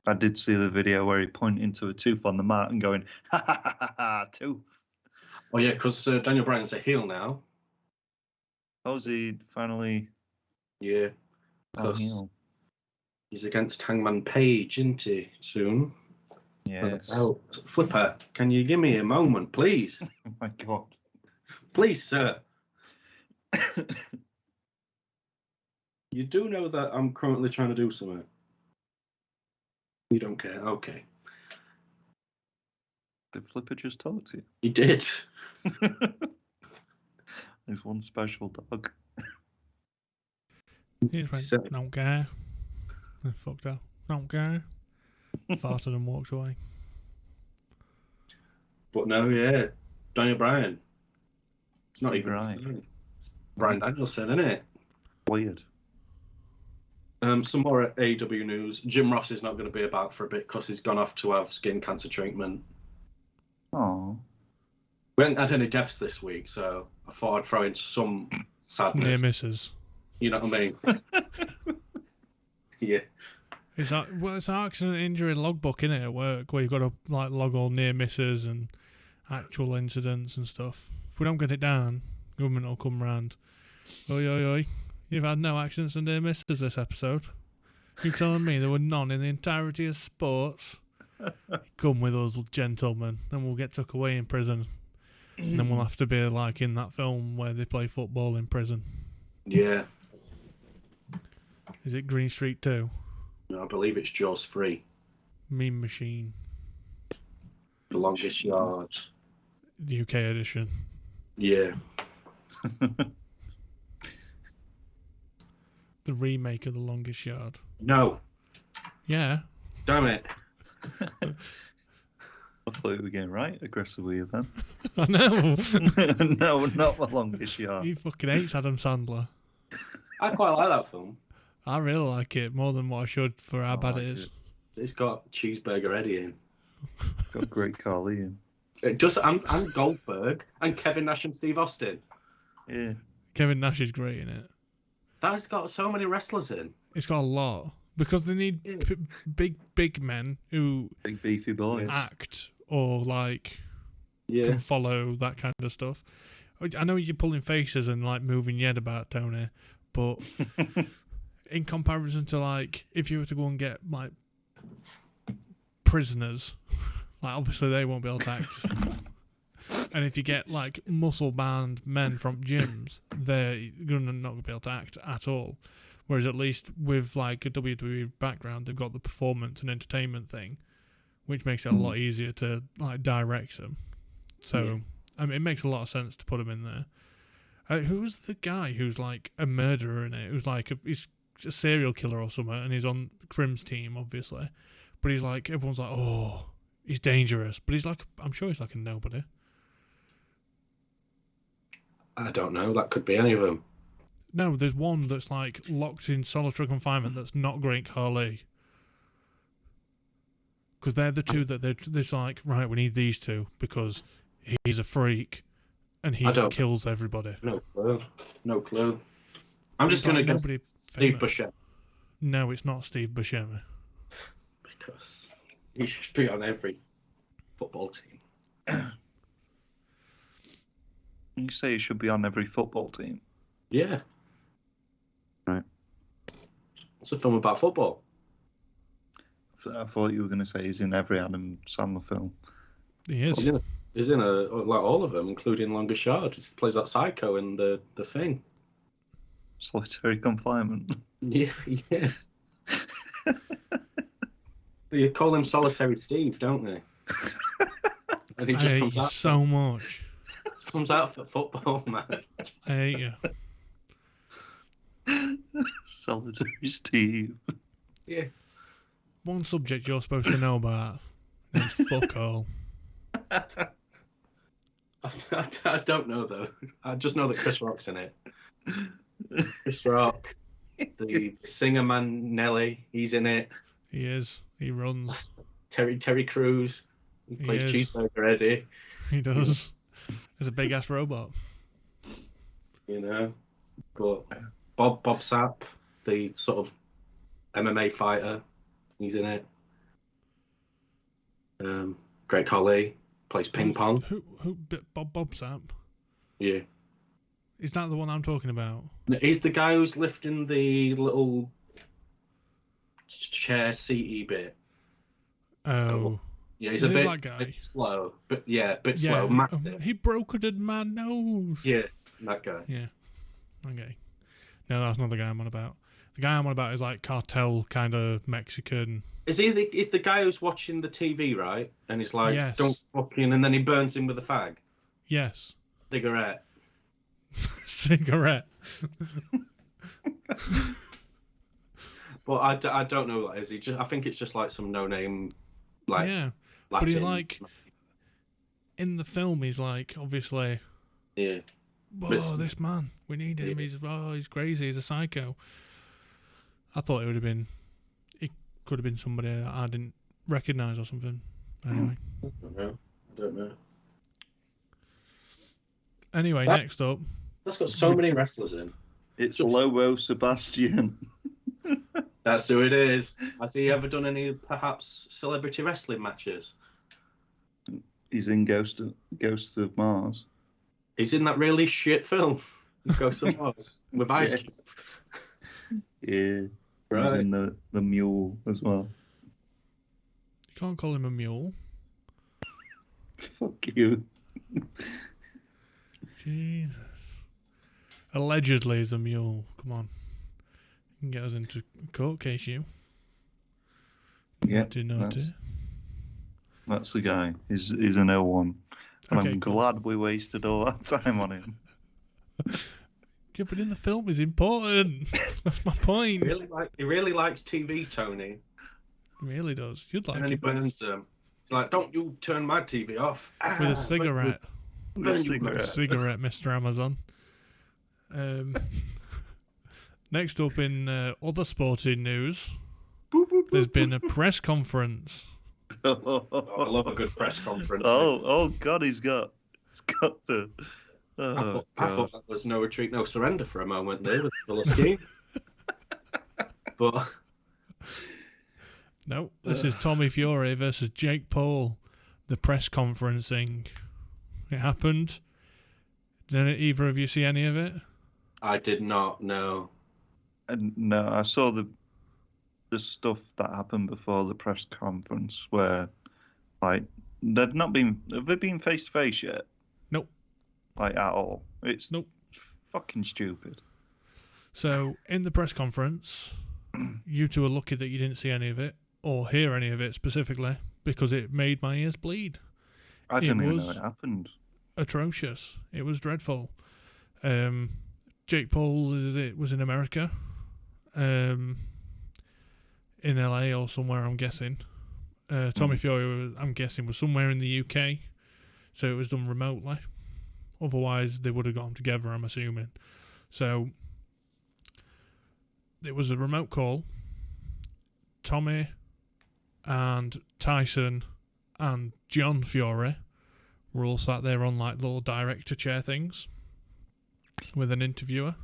I did see the video where he pointed to a tooth on the mat and going, ha ha ha ha, ha tooth. Oh, yeah, because Daniel Bryan's a heel now. How's he finally Yeah. a heel? He's against Hangman Page, isn't he, soon? Yes. Oh, Flipper, can you give me a moment, please? Oh my God. Please, sir. You do know that I'm currently trying to do something. You don't care? Okay. Did Flipper just talk to you? He did. There's one special dog. He just went, don't care. And fucked up. Don't care. Farted and walked away. But no, yeah. Daniel Bryan. It's not even Bryan. his name. It's Bryan Danielson, isn't it? Weird. Some more AEW news. Jim Ross is not going to be about for a bit because he's gone off to have skin cancer treatment. Oh. We haven't had any deaths this week, so I thought I'd throw in some sadness. Near misses. You know what I mean? Yeah. It's like, well, it's an accident injury logbook, innit, at work, where you've got to like log all near misses and actual incidents and stuff. If we don't get it down, government will come round. Oi, oi, oi. You've had no accidents and near misses this episode. You're telling me there were none in the entirety of sports? Come with us, gentlemen, and we'll get took away in prison. And then we'll have to be like in that film where they play football in prison. Yeah. Is it Green Street 2? No, I believe it's Jaws 3. Mean Machine. The Longest Yard. The UK edition. Yeah. The remake of The Longest Yard. No. Yeah. Damn it. I thought you were getting right aggressive with you then. I know. No, not The Longest Yard. He fucking hates Adam Sandler. I quite like that film. I really like it more than what I should for how bad like it is. It's got Cheeseburger Eddie in. Got great Carly in. It does, and Goldberg and Kevin Nash and Steve Austin. Yeah. Kevin Nash is great in it. That's got so many wrestlers in. It's got a lot. Because they need big men who Big beefy boys. act or can follow that kind of stuff. I know you're pulling faces and like moving your head about, Tony, but in comparison to if you were to go and get prisoners, obviously they won't be able to act. And if you get muscle bound men from gyms, they're gonna not be able to act at all. Whereas at least with a WWE background, they've got the performance and entertainment thing, which makes it a lot easier to direct them. So I mean, it makes a lot of sense to put them in there. Who's the guy who's a murderer in it? Who's he's a serial killer or something, and he's on Crim's team, obviously. But he's everyone's oh, he's dangerous. But he's I'm sure he's a nobody. I don't know. That could be any of them. No, there's one that's locked in solitary confinement that's not Great Khali. Because they're the two that they're right, we need these two because he's a freak and he kills everybody. No clue. I'm just going to guess Steve Buscemi. No, it's not Steve Buscemi. Because he should be on every football team. You say he should be on every football team? Yeah. Right. It's a film about football. I thought you were going to say he's in every Adam Sandler film. He is. He's in all of them, including Longest Yard. He plays that psycho in the thing. Solitary confinement. Yeah. You call him Solitary Steve, don't they? And he I just hate comes you out. so much. Comes out for football, man. I hate you. Solitary Steve. Yeah. One subject you're supposed to know about is fuck all. I don't know though. I just know that Chris Rock's in it. Chris Rock, the singer man Nelly, he's in it. He is. He runs. Terry Crews, he plays is. Cheeseburger Eddie. He does. There's a big ass robot. You know, but Bob Sapp, the sort of MMA fighter, he's in it. Greg Holly plays ping pong. Who? Bob Sapp? Yeah. Is that the one I'm talking about? He's the guy who's lifting the little chair seaty bit. Oh. Yeah, he's Is a it that guy? bit slow. But yeah, a bit slow. Massive. He broke a dead man nose. Yeah, that guy. Yeah. Okay. No, that's not the guy I'm on about. The guy I'm on about is like cartel kind of Mexican. Is the guy who's watching the TV, right? And he's like, Yes. don't fucking, and then he burns him with a fag. Yes. Cigarette. Cigarette. But I don't know what is he. I think it's just like some no name, like yeah. Latin. But he's like, in the film, he's like, obviously, yeah. oh, this man, we need him. Yeah. He's crazy. He's a psycho. I thought it could have been somebody that I didn't recognise or something. Anyway. I don't know. Anyway, next up. That's got so many wrestlers in. It's Lobo Sebastian. That's who it is. Has he ever done any, perhaps, celebrity wrestling matches? He's in Ghost of Mars. He's in that really shit film, Ghost of Mars, with Ice Cube. Yeah. Right. He's in the Mule as well. You can't call him a mule. Fuck you. Jesus. Allegedly he's a mule. Come on. You can get us into a court case, you. Yeah. Naughty. That's the guy. He's an L1. And Okay, I'm cool. glad we wasted all that time on him. Jumping in the film is important. That's my point. He really likes TV, Tony. He really does. You'd And like then he it burns them. He's like, don't you turn my TV off. with a cigarette. Burn you With a cigarette, Mr. Amazon. Next up in other sporting news, there's been a press conference. Oh, I love a good press conference. Oh God, he's got the. I thought that was no retreat, no surrender for a moment there with the scheme. But No, this is Tommy Fury versus Jake Paul. The press conferencing. It happened. Did either of you see any of it? I did not know. No, I saw the stuff that happened before the press conference where, like, have they been face to face yet? Nope. Like, at all? It's Nope. Fucking stupid. So, in the press conference, you two are lucky that you didn't see any of it, or hear any of it specifically, because it made my ears bleed. I didn't even know it happened. Atrocious. It was dreadful. Jake Paul was in America, in LA or somewhere, I'm guessing. Tommy Fury, I'm guessing, was somewhere in the UK, so it was done remotely. Otherwise, they would have got them together, I'm assuming. So, it was a remote call. Tommy and Tyson and John Fury were all sat there on like little director chair things with an interviewer.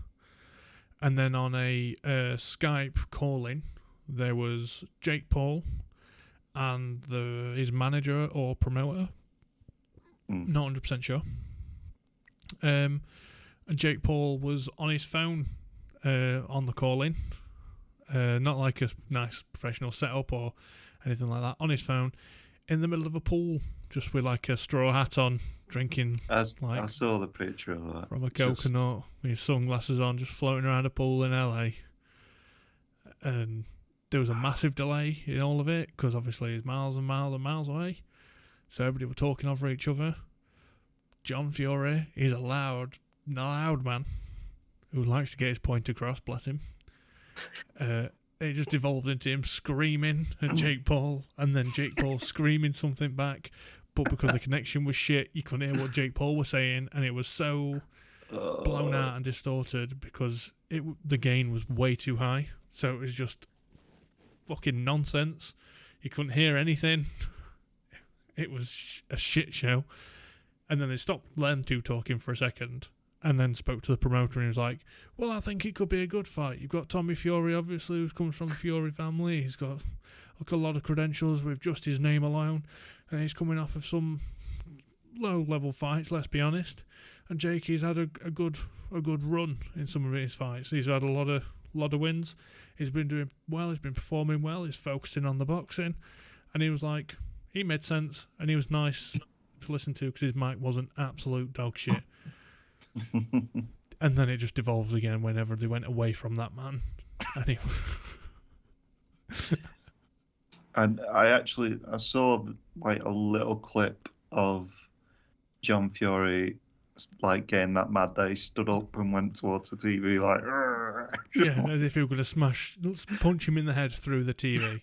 And then on a Skype calling, there was Jake Paul and his manager or promoter. Not 100% sure. And Jake Paul was on his phone on the call-in. Not like a nice professional setup or anything like that. On his phone, in the middle of a pool, just with like a straw hat on, drinking. I saw the picture of that. From a coconut, with his sunglasses on, just floating around a pool in LA. And there was a massive delay in all of it because obviously it's miles and miles and miles away. So everybody were talking over each other. John Fury is a loud man who likes to get his point across, bless him. It just evolved into him screaming at Jake Paul, and then Jake Paul screaming something back. But because the connection was shit, you couldn't hear what Jake Paul was saying, and it was so blown out and distorted because the gain was way too high. So it was just fucking nonsense. You couldn't hear anything. It was a shit show. And then they stopped them two talking for a second, and then spoke to the promoter, and he was like, well, I think it could be a good fight. You've got Tommy Fury, obviously, who comes from the Fury family. He's got a lot of credentials with just his name alone, and he's coming off of some low-level fights, let's be honest. And Jake, he's had a good run in some of his fights. He's had a lot of wins. He's been doing well. He's been performing well. He's focusing on the boxing. And he was like, he made sense, and he was nice to listen to because his mic wasn't absolute dog shit. And then it just evolved again whenever they went away from that man. Anyway. And I saw like a little clip of John Fury like getting that mad that he stood up and went towards the TV like "Arr!" Yeah, as if he were going to punch him in the head through the TV.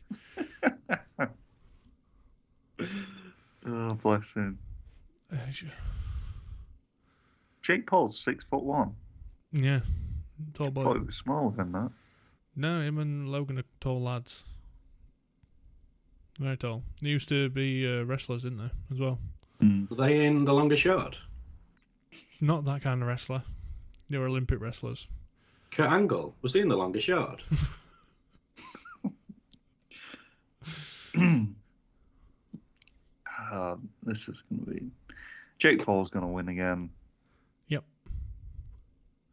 Oh, bless him. Jake Paul's 6'1". Yeah, tall boy. I thought he was smaller than that. No, him and Logan are tall lads. Very tall. They used to be wrestlers, didn't they, as well? Were they in The Longest Yard? Not that kind of wrestler. They were Olympic wrestlers. Kurt Angle, was he in The Longest Yard? This is going to be... Jake Paul's going to win again. Yep.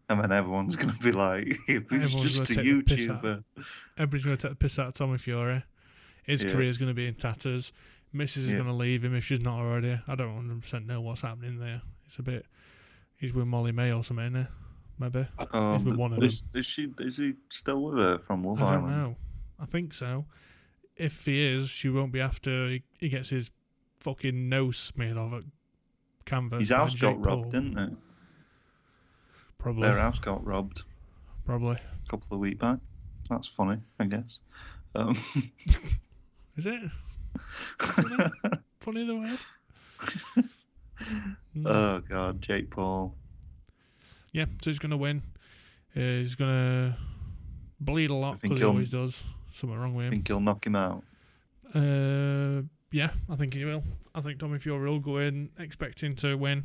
And then everyone's going to be like, if he's just a YouTuber. Everybody's going to take the piss out of Tommy Fury. His career's going to be in tatters. Mrs. is going to leave him if she's not already. I don't 100% know what's happening there. It's a bit... He's with Molly May or something, isn't he? Maybe. He's with one of them. Is he still with her from Love Island? I don't know. I think so. If he is, she won't be after he gets his fucking nose smeared off at canvas. His house got robbed, didn't it? Probably. Their house got robbed. Probably. A couple of weeks back. That's funny, I guess. Is it? Funny the word? Oh, God, Jake Paul. Yeah, so he's going to win. He's going to bleed a lot because he always does. Something wrong with him. Think he'll knock him out? Yeah, I think he will. I think Tommy Fury will go in expecting to win,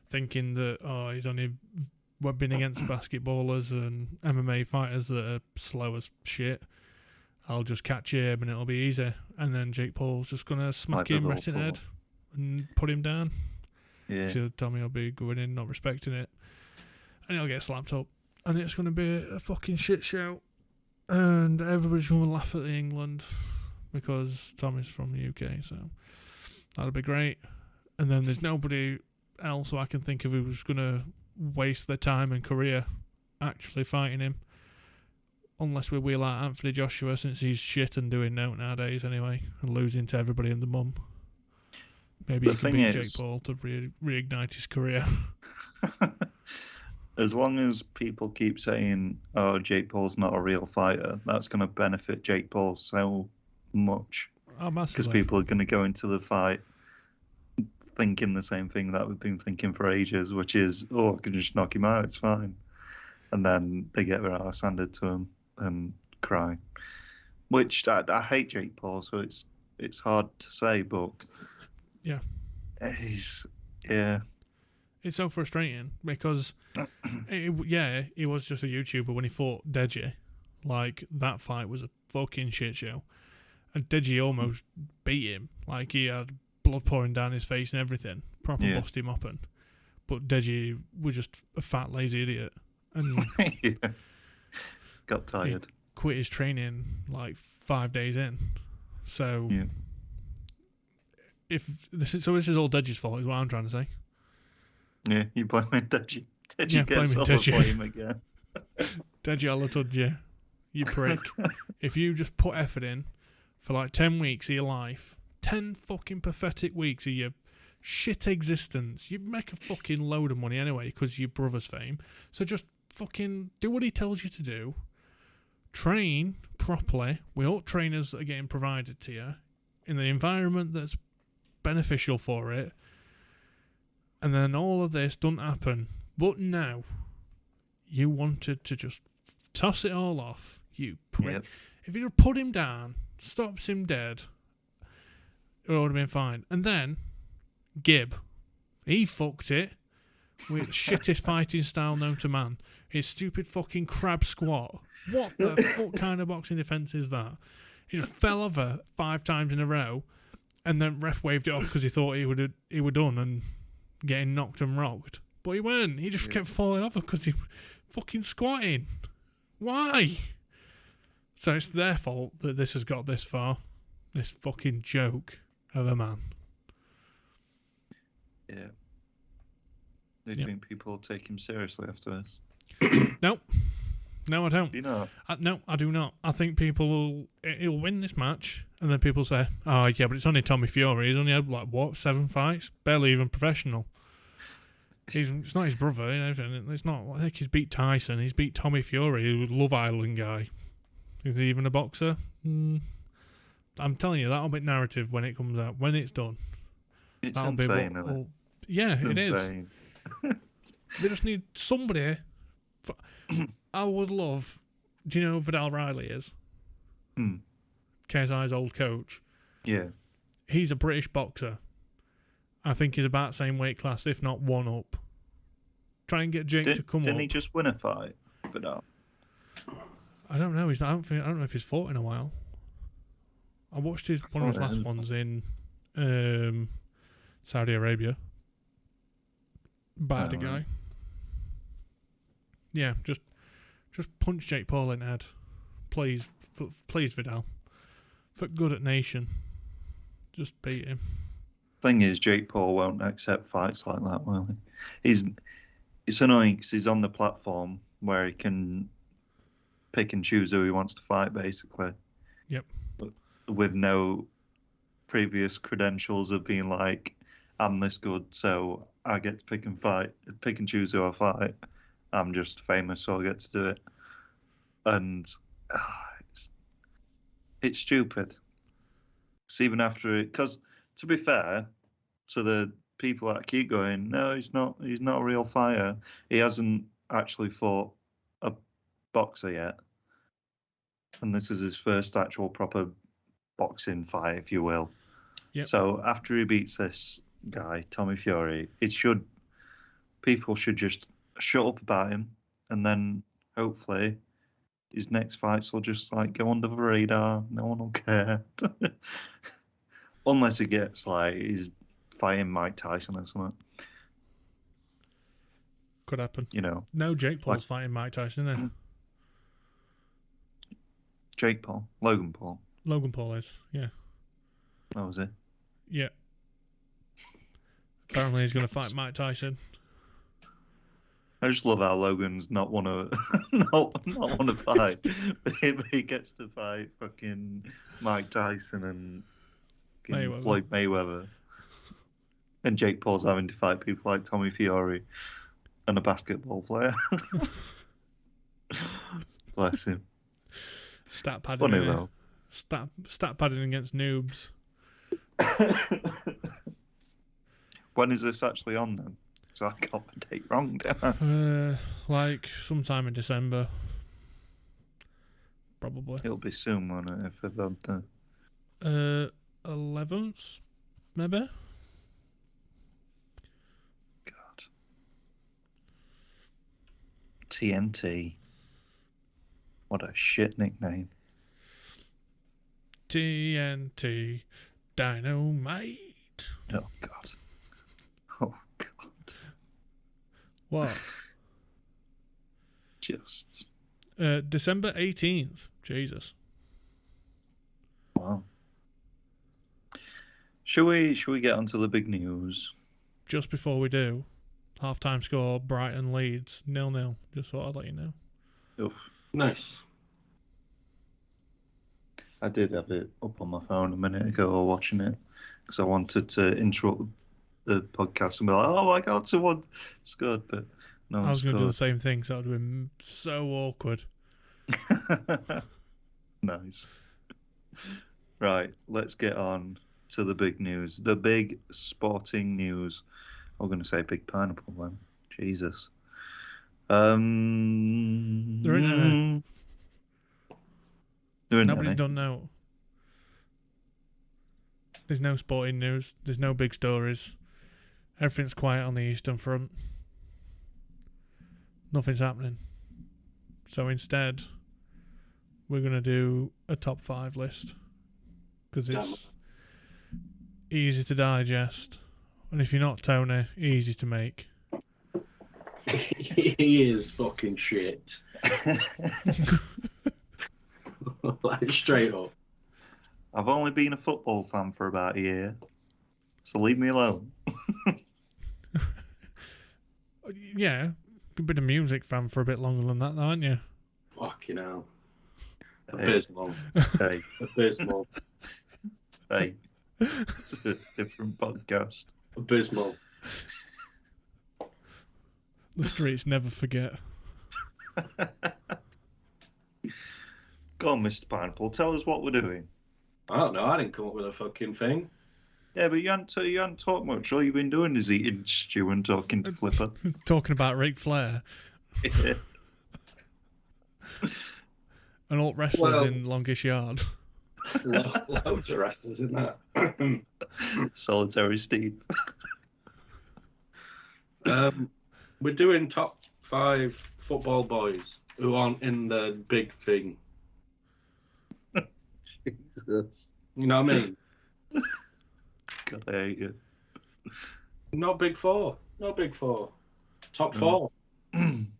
thinking that he's only been against basketballers and MMA fighters that are slow as shit. I'll just catch him and it'll be easy. And then Jake Paul's just going to smack him right in the head and put him down. Yeah. So Tommy will be going in, not respecting it. And he'll get slapped up. And it's going to be a fucking shit show. And everybody's going to laugh at England because Tommy's from the UK. So that'll be great. And then there's nobody else who I can think of who's going to waste their time and career actually fighting him. Unless we wheel out Anthony Joshua, since he's shit and doing note nowadays anyway, and losing to everybody and the mum. Maybe he can beat Jake Paul to reignite his career. As long as people keep saying, "Oh, Jake Paul's not a real fighter," that's going to benefit Jake Paul so much. Oh, massively. Because people are going to go into the fight thinking the same thing that we've been thinking for ages, which is, "Oh, I can just knock him out, it's fine." And then they get their ass handed to him and cry. Which I hate Jake Paul, so it's hard to say, but yeah, it's so frustrating because he was just a YouTuber when he fought Deji. Like, that fight was a fucking shit show, and Deji almost beat him. Like, he had blood pouring down his face and everything, proper bust him open. But Deji was just a fat lazy idiot, and got tired. He quit his training like 5 days in. So this is all Deji's fault, is what I'm trying to say. Yeah, you blaming Deji. Deji gets blaming all Deji. the blame again. Deji Alatudji, you prick. If you just put effort in for like 10 weeks of your life, 10 fucking pathetic weeks of your shit existence, you'd make a fucking load of money anyway because of your brother's fame. So just fucking do what he tells you to do. Train properly. We all trainers that are getting provided to you in the environment that's beneficial for it. And then all of this doesn't happen. But now, you wanted to just toss it all off. You prick. Yep. If you'd have put him down, stops him dead, it would have been fine. And then, Gib, he fucked it with the shittest fighting style known to man. His stupid fucking crab squat. What the fuck kind of boxing defence is that? He just fell over 5 times in a row, and then ref waved it off because he thought he were done and getting knocked and rocked. But he weren't. He just kept falling over because he fucking squatting. Why? So it's their fault that this has got this far. This fucking joke of a man. Yeah. Do you think people will take him seriously after this? No. No, I don't. Do you know? No, I do not. I think he'll win this match, and then people say, oh, yeah, but it's only Tommy Fury. He's only had, 7 fights? Barely even professional. It's not his brother. It's not. I think he's beat Tyson. He's beat Tommy Fury, who's a Love Island guy. Is he even a boxer? I'm telling you, that'll be narrative when it comes out. When it's done. It's that'll insane, be isn't it? Yeah, It's it is. insane. They just need somebody. I would love. Do you know who Vidal Riley is? KSI's old coach. Yeah. He's a British boxer. I think he's about the same weight class, if not one up. Try and get Jake to come up. Didn't he just win a fight? But no. I don't know. I don't know if he's fought in a while. I watched one of his last ones in Saudi Arabia. Bad guy. Yeah, just punch Jake Paul in the head. Please, Vidal. For good at nation. Just beat him. Thing is, Jake Paul won't accept fights like that, will he? It's annoying because he's on the platform where he can pick and choose who he wants to fight, basically. Yep. But with no previous credentials of being like, I'm this good, so I get to pick and choose who I fight. I'm just famous, so I get to do it. And it's stupid. It's even after it, because to be fair to the people that keep going, no, he's not a real fighter. He hasn't actually fought a boxer yet. And this is his first actual proper boxing fight, if you will. Yep. So after he beats this guy, Tommy Fury, people should just shut up about him, and then hopefully his next fights will just go under the radar. No one will care. Unless he gets he's fighting Mike Tyson or something. Could happen. No, Jake Paul's fighting Mike Tyson, isn't he? Jake Paul. Logan Paul. Logan Paul is, yeah. That was it. Yeah. Apparently he's going to fight Mike Tyson. I just love how Logan's not want to fight, but he gets to fight fucking Mike Tyson and Floyd Mayweather, and Jake Paul's having to fight people like Tommy Fury and a basketball player. Bless him. Stat padding. Funny though. Stat padding against noobs. When is this actually on then? So I got the date wrong, didn't I? Sometime in December. Probably. It'll be soon, won't it? If I've had the 11th, maybe. God. TNT. What a shit nickname. TNT Dynamite. Oh God. Oh God. What? Just. December 18th. Jesus. Wow. Shall we get onto the big news? Just before we do, half-time score, Brighton leads 0-0. Just thought I'd let you know. Oof. Nice. I did have it up on my phone a minute ago watching it because I wanted to interrupt the podcast and be like, oh my God, someone scored, but no one I was going to do the scored. same thing, so that would have been so awkward. Nice. Right, let's get on to the big news. The big sporting news. I'm going to say big pineapple then. Jesus. There ain't any. There ain't Nobody's any. done now. There's no sporting news. There's no big stories. Everything's quiet on the Eastern Front. Nothing's happening. So instead, we're going to do a top 5 list. Because it's easy to digest. And if you're not Tony, easy to make. He is fucking shit. Like, straight up. I've only been a football fan for about a year, so leave me alone. Yeah, you've been a music fan for a bit longer than that, though, haven't you? Fucking hell. Hey. Abysmal. Hey, Abysmal. hey. It's a different podcast. Abysmal. The streets never forget. Go on, Mr. Pineapple. Tell us what we're doing. I don't know. I didn't come up with a fucking thing. Yeah, but you hadn't talked much. All you've been doing is eating stew and talking to Flipper. Talking about Ric Flair Yeah. and all wrestlers in Longest Yard. Loads of wrestlers in that. Solitary Steve. We're doing top 5 football boys who aren't in the big thing. Jesus. You know what I mean? God, I hate you. Not big 4. Not big 4. Top 4.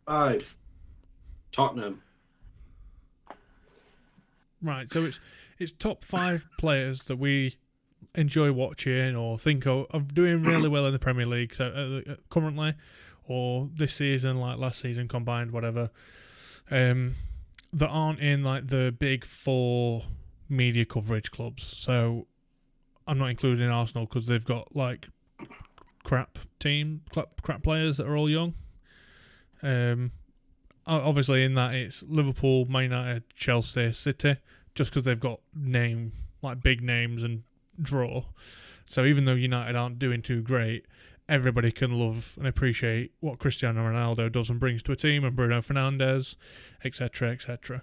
5. Tottenham. Right, so it's top 5 players that we enjoy watching or think of doing really well in the Premier League currently, or this season, like last season combined, whatever, that aren't in like the big 4 media coverage clubs. So I'm not including Arsenal because they've got like crap players that are all young. Obviously in that it's Liverpool, Man United, Chelsea, City, just because they've got big names and draw. So even though United aren't doing too great, everybody can love and appreciate what Cristiano Ronaldo does and brings to a team, and Bruno Fernandes, etc., etc.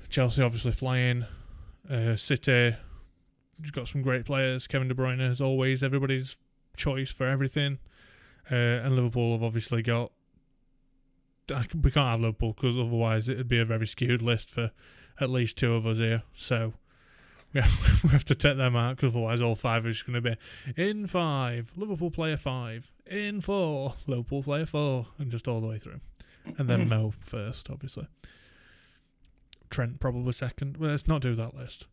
Chelsea obviously flying. City, you've got some great players. Kevin De Bruyne, as always, everybody's choice for everything. And Liverpool have obviously got... We can't have Liverpool because otherwise it would be a very skewed list for at least 2 of us here. So we have to take them out because otherwise all 5 are just going to be in 5, Liverpool player 5, in 4, Liverpool player 4, and just all the way through. And then Mo first, obviously. Trent probably second. Well, let's not do that list.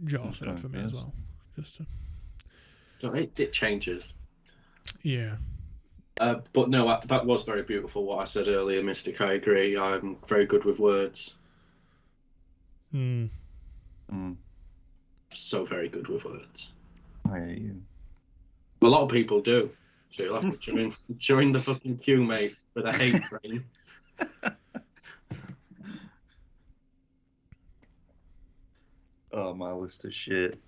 Jaw third for me as well. Just to... It changes. Yeah. But no, that was very beautiful what I said earlier, Mystic. I agree. I'm very good with words. So very good with words. I hate you. A lot of people do. So you'll have to join the fucking queue, mate, with a hate train. Oh, my list is shit.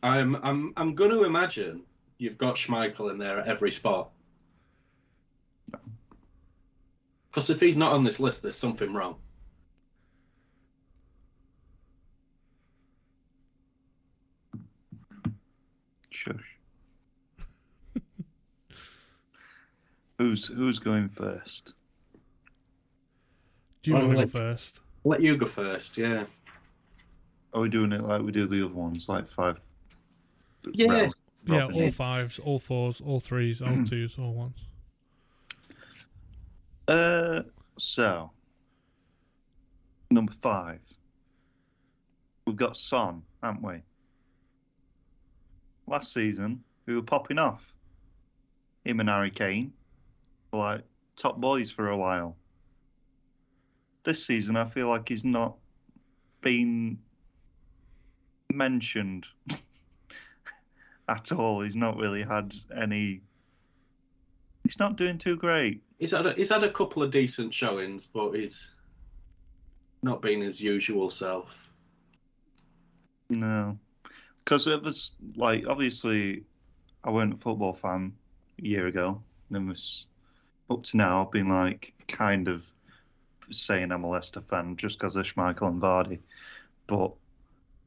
I'm going to imagine you've got Schmeichel in there at every spot. Because if he's not on this list, there's something wrong. Shush. Who's going first? Do you want to go first? Let you go first, yeah. Are we doing it like we do the other ones, like 5? Yeah. rounds, Yeah, dropping all in? 5s, all 4s, all 3s, all 2s, all 1s. So number 5, we've got Son, haven't we? Last season, we were popping off. Him and Harry Kane, like top boys for a while. This season, I feel like he's not been mentioned at all. He's not really had any. He's not doing too great. He's had a couple of decent showings, but he's not been his usual self. No, because it was like obviously I weren't a football fan a year ago. And was up to now I've been like kind of saying I'm a Leicester fan just because of Schmeichel and Vardy. But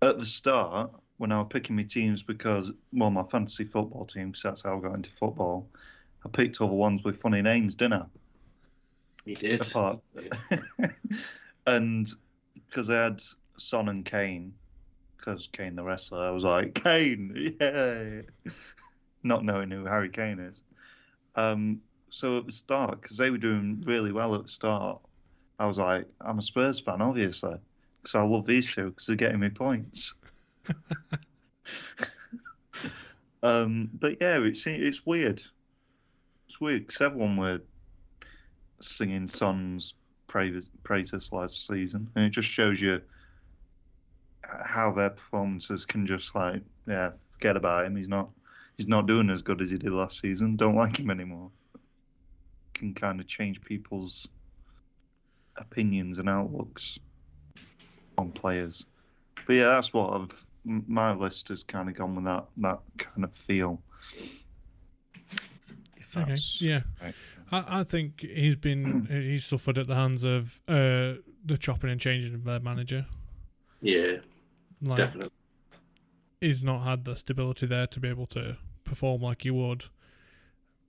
at the start, when I was picking my teams because my fantasy football team, so that's how I got into football, I picked all the ones with funny names, didn't I? He did. Apart. And because I had Son and Kane, because Kane the wrestler, I was like, Kane, yay! Not knowing who Harry Kane is. So at the start, because they were doing really well at the start, I was like, I'm a Spurs fan, obviously, because I love these two because they're getting me points. But yeah, it's weird. It's weird because everyone were singing Son's praises last season, and it just shows you how their performances can just like, yeah, forget about him. He's not doing as good as he did last season. Don't like him anymore. Can kind of change people's opinions and outlooks on players. But yeah, that's what my list has kind of gone with that kind of feel. Okay, yeah. Right. I think he's suffered at the hands of the chopping and changing of their manager. Yeah, like, definitely. He's not had the stability there to be able to perform like he would,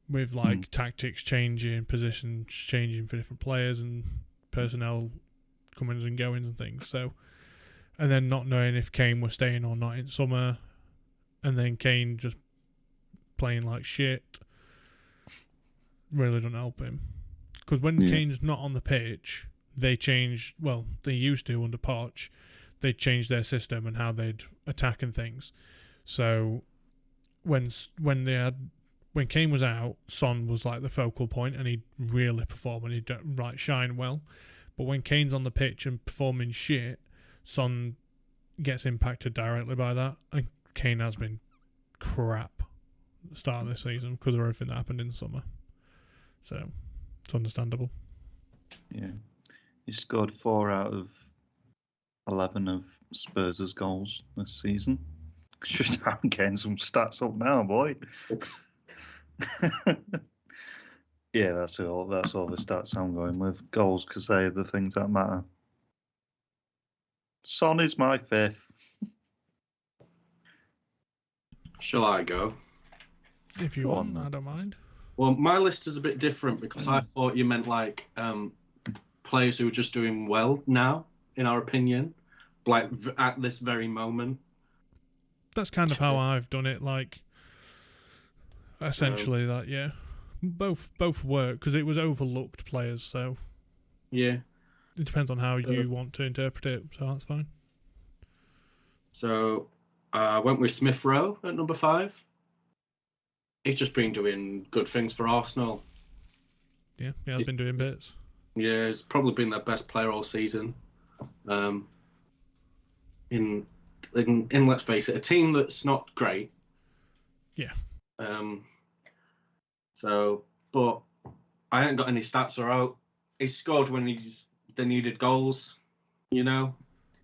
with like tactics changing, positions changing for different players and personnel comings and goings and things. So, and then not knowing if Kane was staying or not in summer, and then Kane just playing like shit, really don't help him. Because when Kane's not on the pitch, they change. Well, they used to under Poch. They changed their system and how they'd attack and things. So when Kane was out, Son was like the focal point, and he'd really perform and he'd shine well. But when Kane's on the pitch and performing shit, Son gets impacted directly by that. And Kane has been crap at the start of this season because of everything that happened in the summer. So it's understandable. Yeah, he scored 4 out of 11 of Spurs' goals this season. Just I'm getting some stats up now, boy. Yeah, that's all the stats I'm going with. Goals, because they are the things that matter. Son is my 5th. Shall I go? If you want, I don't mind. Well, my list is a bit different because I thought you meant like players who are just doing well now, in our opinion, like at this very moment. That's kind of how I've done it. Like, essentially, that yeah, both work because it was overlooked players. So yeah, it depends on how you want to interpret it. So that's fine. So I went with Smith Rowe at number 5. He's just been doing good things for Arsenal. Yeah, he's been doing bits. Yeah, he's probably been their best player all season. In let's face it, a team that's not great. Yeah. So, but I ain't got any stats or out. He scored when they needed goals. You know,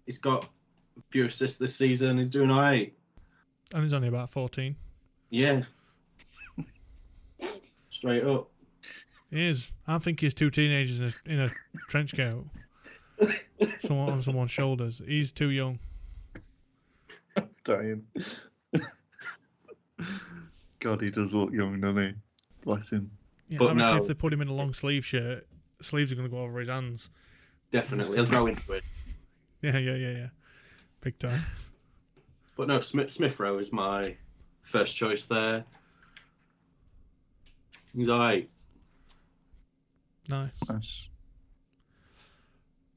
he's got a few assists this season. He's doing all right. And he's only about 14. Yeah. Straight up. He is. I think he's 2 teenagers in a trench coat. Someone on someone's shoulders. He's too young. I'm dying. God, he does look young, doesn't he? Bless him. Yeah, but I reckon if they put him in a long sleeve shirt, sleeves are going to go over his hands. Definitely. He'll grow into it. Yeah. Big time. But no, Smith Rowe is my first choice there. He's all right. Nice.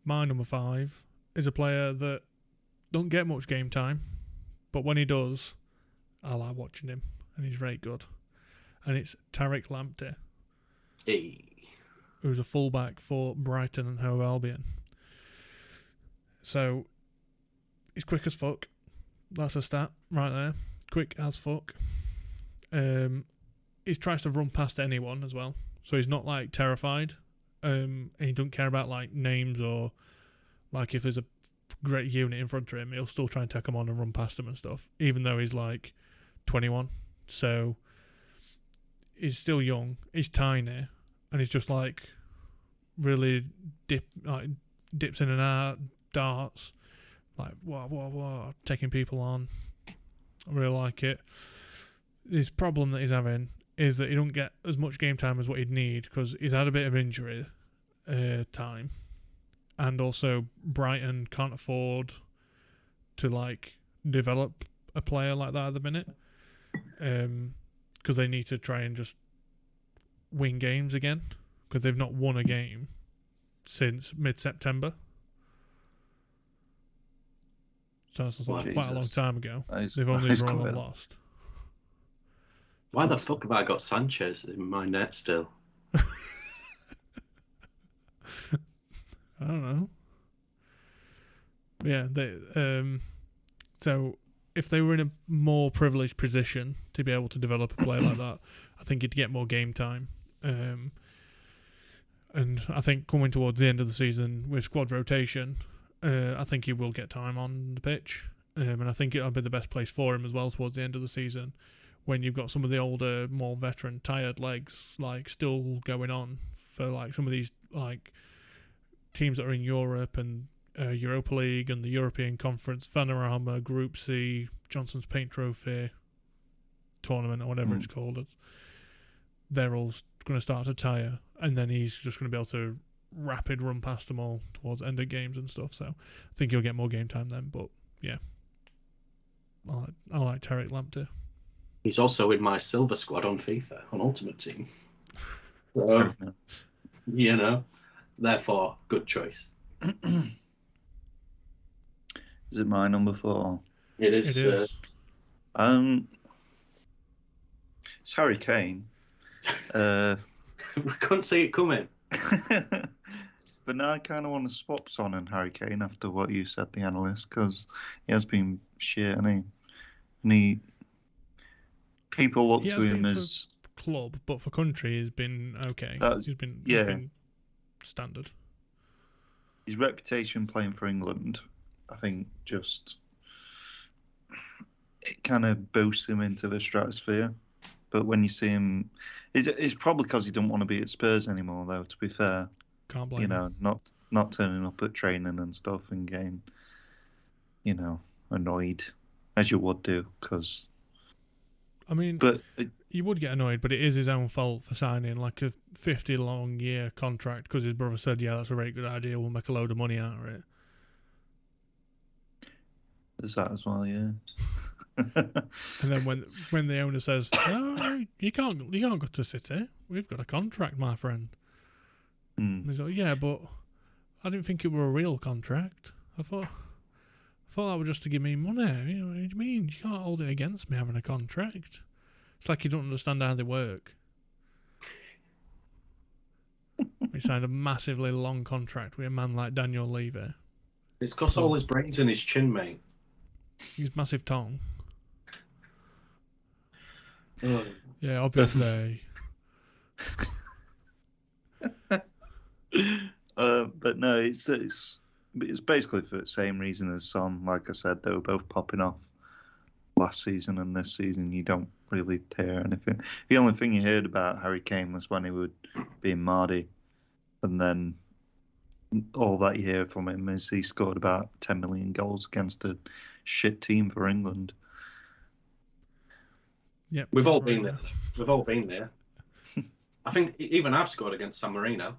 My number 5 is a player that don't get much game time, but when he does, I like watching him, and he's very good. And it's Tariq Lamptey. who's a fullback for Brighton and Hove Albion. So he's quick as fuck. That's a stat right there. Quick as fuck. He tries to run past anyone as well, so he's not like terrified. And he don't care about like names or like if there's a great unit in front of him, he'll still try and take them on and run past them and stuff, even though he's like 21. So he's still young, he's tiny, and he's just like really dips in and out, darts, like wah, taking people on. I really like it. His problem that he's having is that he don't get as much game time as what he'd need because he's had a bit of injury time, and also Brighton can't afford to like develop a player like that at the minute, because they need to try and just win games again because they've not won a game since mid-September. So that's like quite a long time ago. They've only drawn and lost. Why the fuck have I got Sanchez in my net still? I don't know. Yeah, so if they were in a more privileged position to be able to develop a player like that, I think you'd get more game time. And I think coming towards the end of the season with squad rotation, I think he will get time on the pitch. And I think it'll be the best place for him as well towards the end of the season, when you've got some of the older, more veteran, tired legs like still going on for like some of these like teams that are in Europe and Europa League and the European Conference, Vanarama, Group C, Johnson's Paint Trophy tournament or whatever it's called. They're all going to start to tire, and then he's just going to be able to rapid run past them all towards end of games and stuff. So I think he'll get more game time then. But yeah, I like Tariq Lamptey. He's also in my silver squad on FIFA, on Ultimate Team. So, you know, therefore, good choice. Is it my number 4? It is. It's Harry Kane. We couldn't see it coming. But now I kind of want to swap Son and Harry Kane after what you said, the analyst, because he has been shit, and people look to him as club, but for country, he's been okay. He's been standard. His reputation playing for England, I think, just it kind of boosts him into the stratosphere. But when you see him, it's probably because he don't want to be at Spurs anymore, though. To be fair, can't blame him. Not turning up at training and stuff and getting, annoyed as you would do, because. I mean, you would get annoyed, but it is his own fault for signing like a 50-long-year contract because his brother said, "Yeah, that's a very good idea. We'll make a load of money out of it." There's that as well, yeah. And then when the owner says, "No, you can't go to City. We've got a contract, my friend." And he's like, "Yeah, but I didn't think it were a real contract. I thought that was just to give me money. What do you mean? You can't hold it against me having a contract." It's like you don't understand how they work. He signed a massively long contract with a man like Daniel Levy. It's got all his brains in his chin, mate. His massive tongue. Oh. Yeah, obviously. But no, it's basically for the same reason as Son. Like I said, they were both popping off last season, and this season you don't really hear anything. The only thing you heard about Harry Kane was when he would be in Mardy, and then all that you hear from him is he scored about 10 million goals against a shit team for England. Yep, We've all been there. We've all been there. I think even I've scored against San Marino.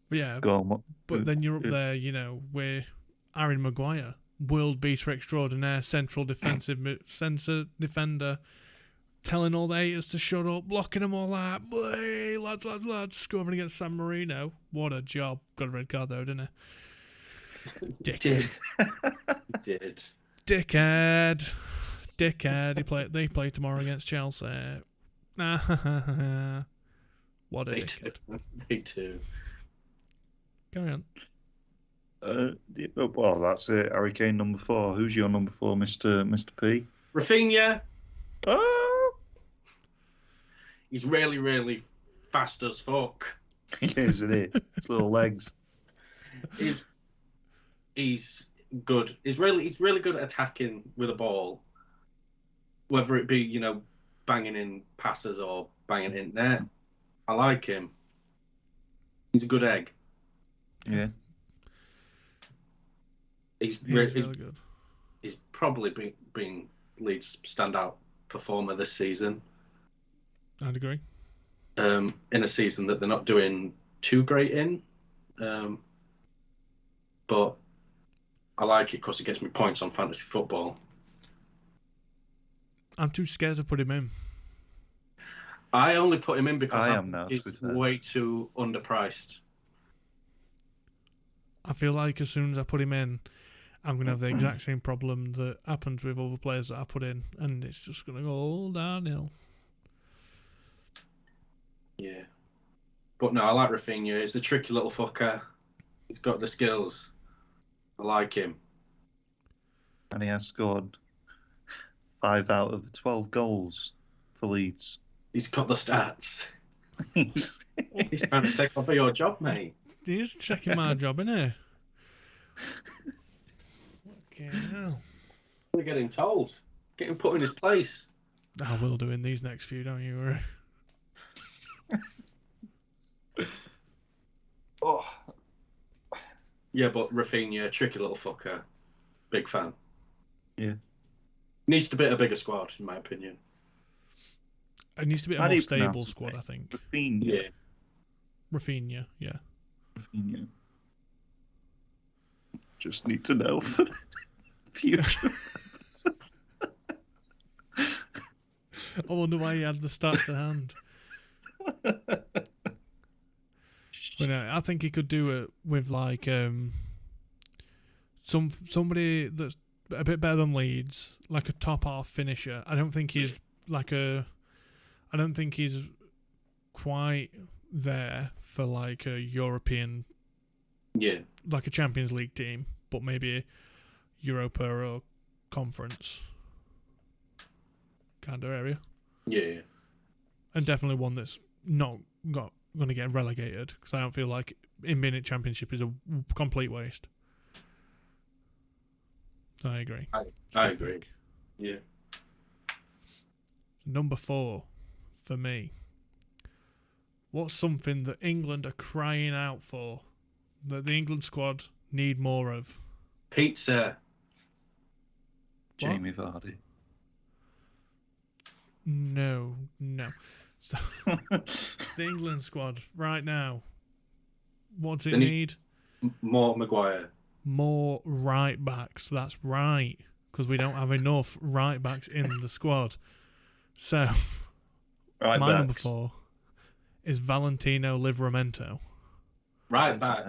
Yeah, Go on, but then you're up there, with Aaron Maguire, world beater extraordinaire, central defensive defender, telling all the haters to shut up, blocking them all out. Hey, lads, scoring against San Marino. What a job. Got a red card though, didn't he? Dickhead. Did. Dickhead. Dickhead. They play tomorrow against Chelsea. What a dickhead. They too. Carry on. Well, that's it. Harry Kane, number 4. Who's your number 4, Mr. P? Rafinha. Oh! He's really, really fast as fuck. He is, isn't he? His little legs. He's good. He's really good at attacking with a ball. Whether it be, banging in passes or banging in net. I like him. He's a good egg. Yeah. He's really good. He's probably been Leeds' standout performer this season. I'd agree. In a season that they're not doing too great in. But I like it because it gets me points on fantasy football. I'm too scared to put him in. I only put him in because he's way too underpriced. I feel like as soon as I put him in, I'm going to have the exact same problem that happens with other players that I put in, and it's just going to go all downhill. Yeah. But no, I like Rafinha. He's a tricky little fucker. He's got the skills. I like him. And he has scored 5 out of 12 goals for Leeds. He's got the stats. He's trying to take over your job, mate. He's checking my job, innit? Okay, hell. We're getting told. Get him put in his place. I will do in these next few, don't you worry. Oh. Yeah, but Rafinha, tricky little fucker. Big fan. Yeah. Needs to be a bigger squad, in my opinion. It needs to be a more stable squad, I think. Rafinha. Yeah. Rafinha, yeah. Rafinha. Just need to know for the future. I wonder why he had the start to hand. But no, I think he could do it with like somebody that's a bit better than Leeds, like a top half finisher. I don't think he's quite there for like a European, like a Champions League team, but maybe a Europa or Conference kind of area. Yeah. And definitely one that's not going to get relegated, because I don't feel like him being at Championship is a complete waste. So I agree. I agree. Yeah. Number 4 for me. What's something that England are crying out for, that the England squad need more of? Pizza. Jamie Vardy. No. So, the England squad right now, what does it need? More Maguire. More right backs. That's right, because we don't have enough right backs in the squad. So, my number 4 is Valentino Livramento. Right back.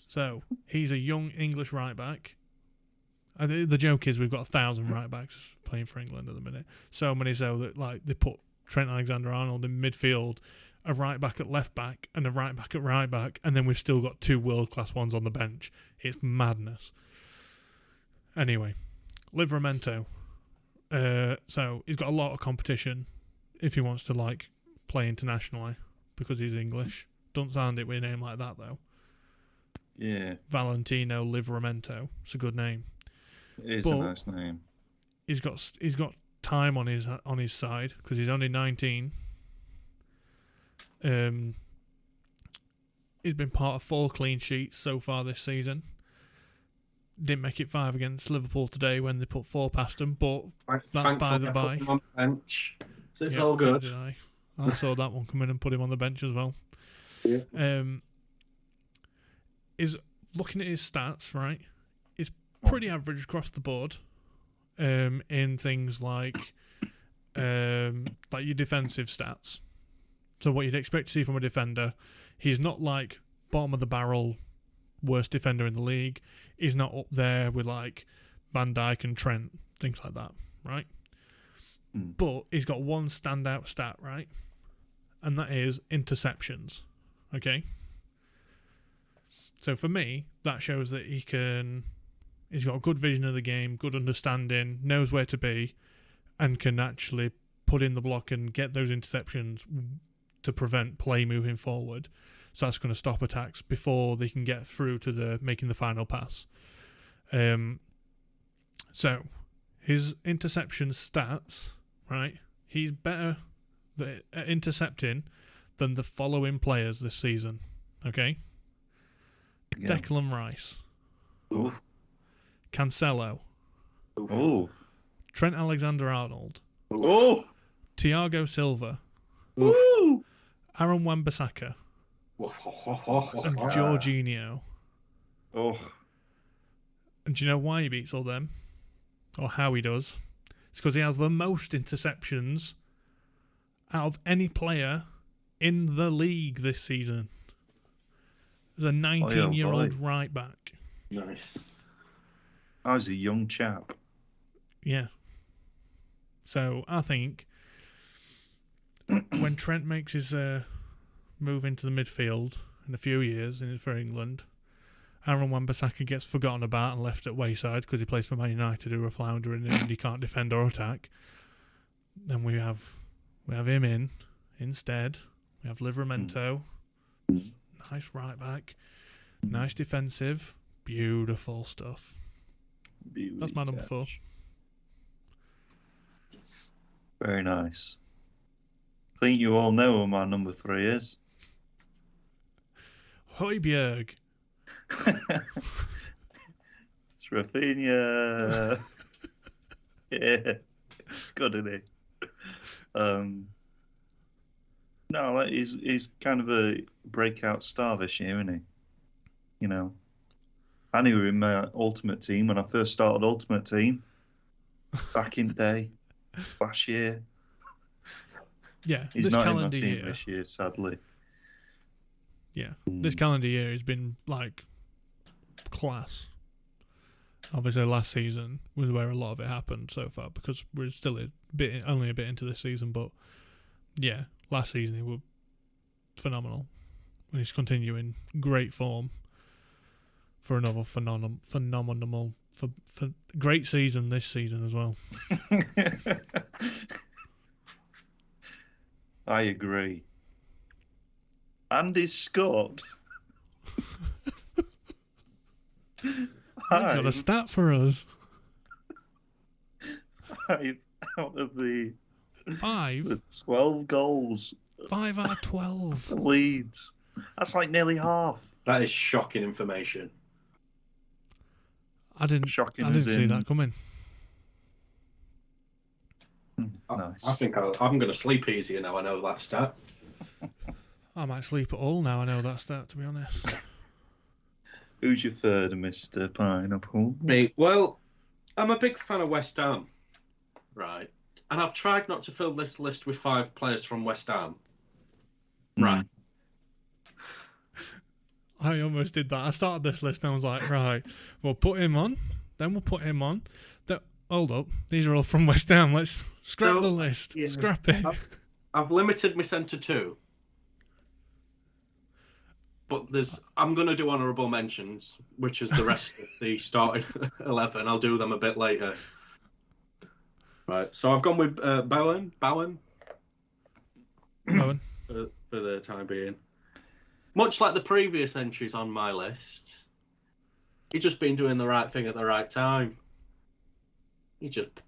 So, he's a young English right back. The joke is we've got 1,000 right backs playing for England at the minute. So many so that like they put Trent Alexander-Arnold in midfield, a right back at left back, and a right back at right back, and then we've still got 2 world-class ones on the bench. It's madness. Anyway, Livramento. So he's got a lot of competition if he wants to like play internationally because he's English. Don't sound it with a name like that though. Yeah. Valentino Livramento. It's a good name. It is a nice name. He's got time on his side because he's only 19. He's been part of 4 clean sheets so far this season. Didn't make it 5 against Liverpool today when they put 4 past them, but that's by the by. On the bench, so it's all good. So did I saw that one come in and put him on the bench as well. Yeah. Is looking at his stats, right? It's pretty average across the board. In things like your defensive stats. So what you'd expect to see from a defender. He's not like bottom of the barrel worst defender in the league. He's not up there with like Van Dijk and Trent, things like that, right? Mm. But he's got one standout stat, right? And that is interceptions, okay? So for me, that shows that he's got a good vision of the game, good understanding, knows where to be, and can actually put in the block and get those interceptions to prevent play moving forward. So that's going to stop attacks before they can get through to making the final pass. So his interception stats, right? He's better at intercepting than the following players this season. Okay? Yeah. Declan Rice. Oof. Cancelo. Oh. Trent Alexander-Arnold. Oh. Thiago Silva. Woo. Aaron Wan-Bissaka. And Jorginho. Oh. And do you know why he beats all them? Or how he does? It's because he has the most interceptions out of any player in the league this season. There's a 19-year-old right back. Nice. I was a young chap. Yeah. So I think when Trent makes his move into the midfield in a few years for England, Aaron Wan-Bissaka gets forgotten about and left at wayside because he plays for Man United, who are floundering and he can't defend or attack. Then we have him instead. We have Livramento, nice right back, nice defensive, beautiful stuff. That's my number 4. Very nice. I think you all know who my number 3 is. Højbjerg. It's Rafinha. Yeah. Good, isn't he? No, like he's kind of a breakout star this year, isn't he? You know. I knew him in my Ultimate Team when I first started Ultimate Team. Back in the day. Last year. Yeah, He's this not in my calendar team year. this year, sadly. Yeah, this calendar year has been like class. Obviously, last season was where a lot of it happened so far because we're still only a bit into this season. But yeah, last season he was phenomenal. And he's continuing great form for another phenomenal for great season this season as well. I agree. Andy Scott. He's got a stat for us. 5 out of the 5? 12 goals. 5 out of 12. For Leeds. That's like nearly half. That is shocking information. I didn't see that coming. Nice. I think I'm going to sleep easier now I know that stat. I might sleep at all now I know that stat, to be honest. Who's your third, Mr. Pineapple? Me. Well, I'm a big fan of West Ham. Right. And I've tried not to fill this list with 5 players from West Ham. Right. I almost did that. I started this list and I was like, right, we'll put him on. Then we'll put him on. Hold up. These are all from West Ham. Let's scrap the list. Yeah. Scrap it. I've limited my centre 2. But I'm going to do honourable mentions, which is the rest of the starting 11. I'll do them a bit later. Right. So I've gone with Bowen. Bowen. For the time being. Much like the previous entries on my list, he's just been doing the right thing at the right time. He's just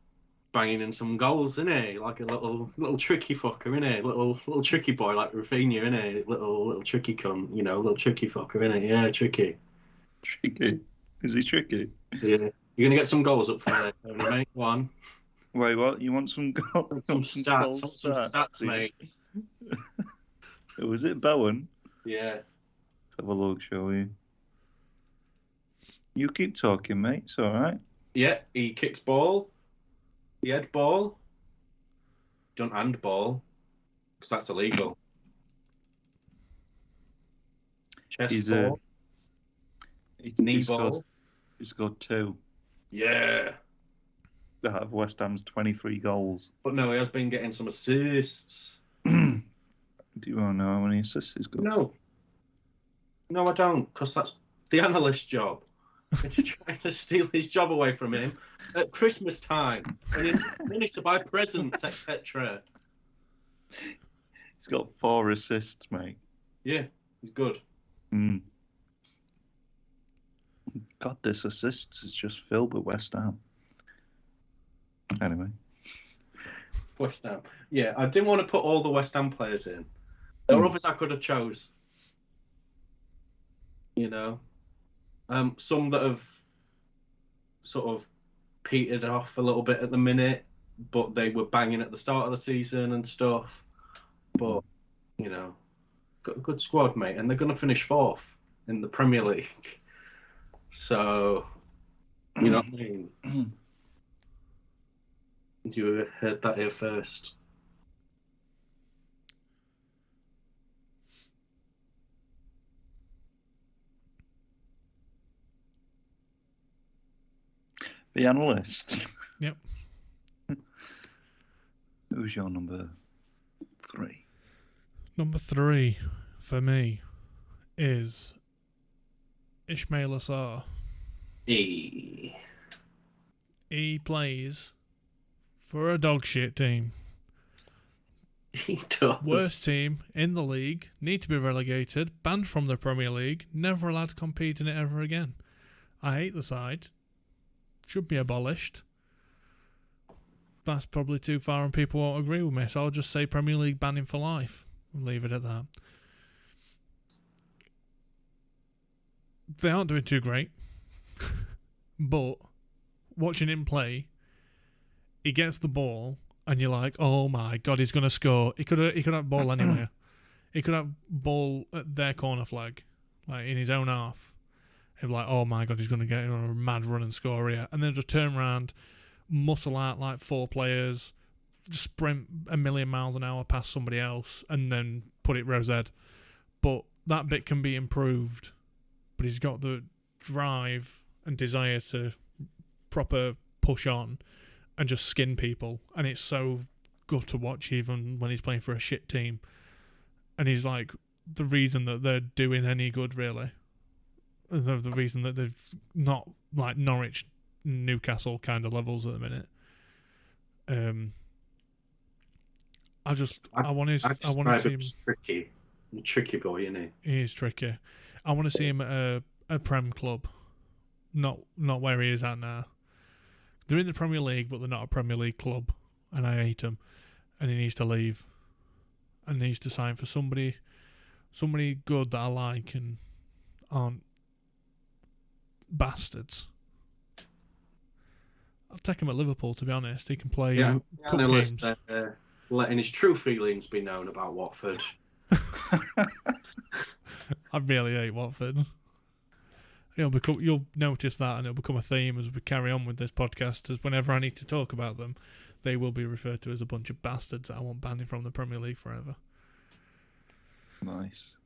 banging in some goals, isn't he? Like a little tricky fucker, isn't he? Little tricky boy like Rafinha, isn't he? Little tricky cunt, little tricky fucker, isn't he? Yeah, tricky. Tricky? Is he tricky? Yeah. You're gonna get some goals up from there, Tony, mate. One. Wait, what? You want some goals? Some stats, mate. Was it Bowen? Yeah. Let's have a look, shall we? You keep talking, mate. It's all right. Yeah, he kicks ball. He head ball. Don't hand ball, because that's illegal. Chest ball. Knee ball. He's got 2. Yeah. out of West Ham's 23 goals. But no, he has been getting some assists. Do you want to know how many assists he's got? No, I don't, because that's the analyst's job. And you're trying to steal his job away from him at Christmas time, and he needs money to buy presents, etc. He's got 4 assists, mate. Yeah, he's good. God, this assists is just filled with West Ham. Anyway. West Ham. Yeah, I didn't want to put all the West Ham players in. There are others I could have chose. You know, some that have sort of petered off a little bit at the minute, but they were banging at the start of the season and stuff. But, you know, got a good squad, mate, and they're going to finish 4th in the Premier League. So, you know what I mean? You heard that here first. The analyst. Yep. Who's your number 3? Number 3 for me is Ismail Assar. He plays for a dog shit team. He does. Worst team in the league, need to be relegated, banned from the Premier League, never allowed to compete in it ever again. I hate the side. Should be abolished. That's probably too far and people won't agree with me, so I'll just say Premier League banning for life and leave it at that. They aren't doing too great, but watching him play, he gets the ball and you're like, oh my God, he's going to score. He could have ball anywhere. He could have ball at their corner flag, like in his own half. He'd be like, oh my God, he's going to get on a mad run and score here. And then just turn around, muscle out like 4 players, just sprint a million miles an hour past somebody else and then put it rosette. But that bit can be improved. But he's got the drive and desire to proper push on and just skin people. And it's so good to watch even when he's playing for a shit team. And he's like the reason that they're doing any good, really. The reason that they've not like Norwich, Newcastle kind of levels at the minute. I want to see him tricky boy, isn't he? He is tricky. I want to see him at a Prem club, not where he is at now. They're in the Premier League, but they're not a Premier League club, and I hate him. And he needs to leave, and needs to sign for somebody good that I like and aren't bastards. I'll take him at Liverpool, to be honest. He can play cup games. Letting his true feelings be known about Watford. I really hate Watford. You'll notice that, and it'll become a theme as we carry on with this podcast. As whenever I need to talk about them, they will be referred to as a bunch of bastards that I want banning from the Premier League forever. Nice.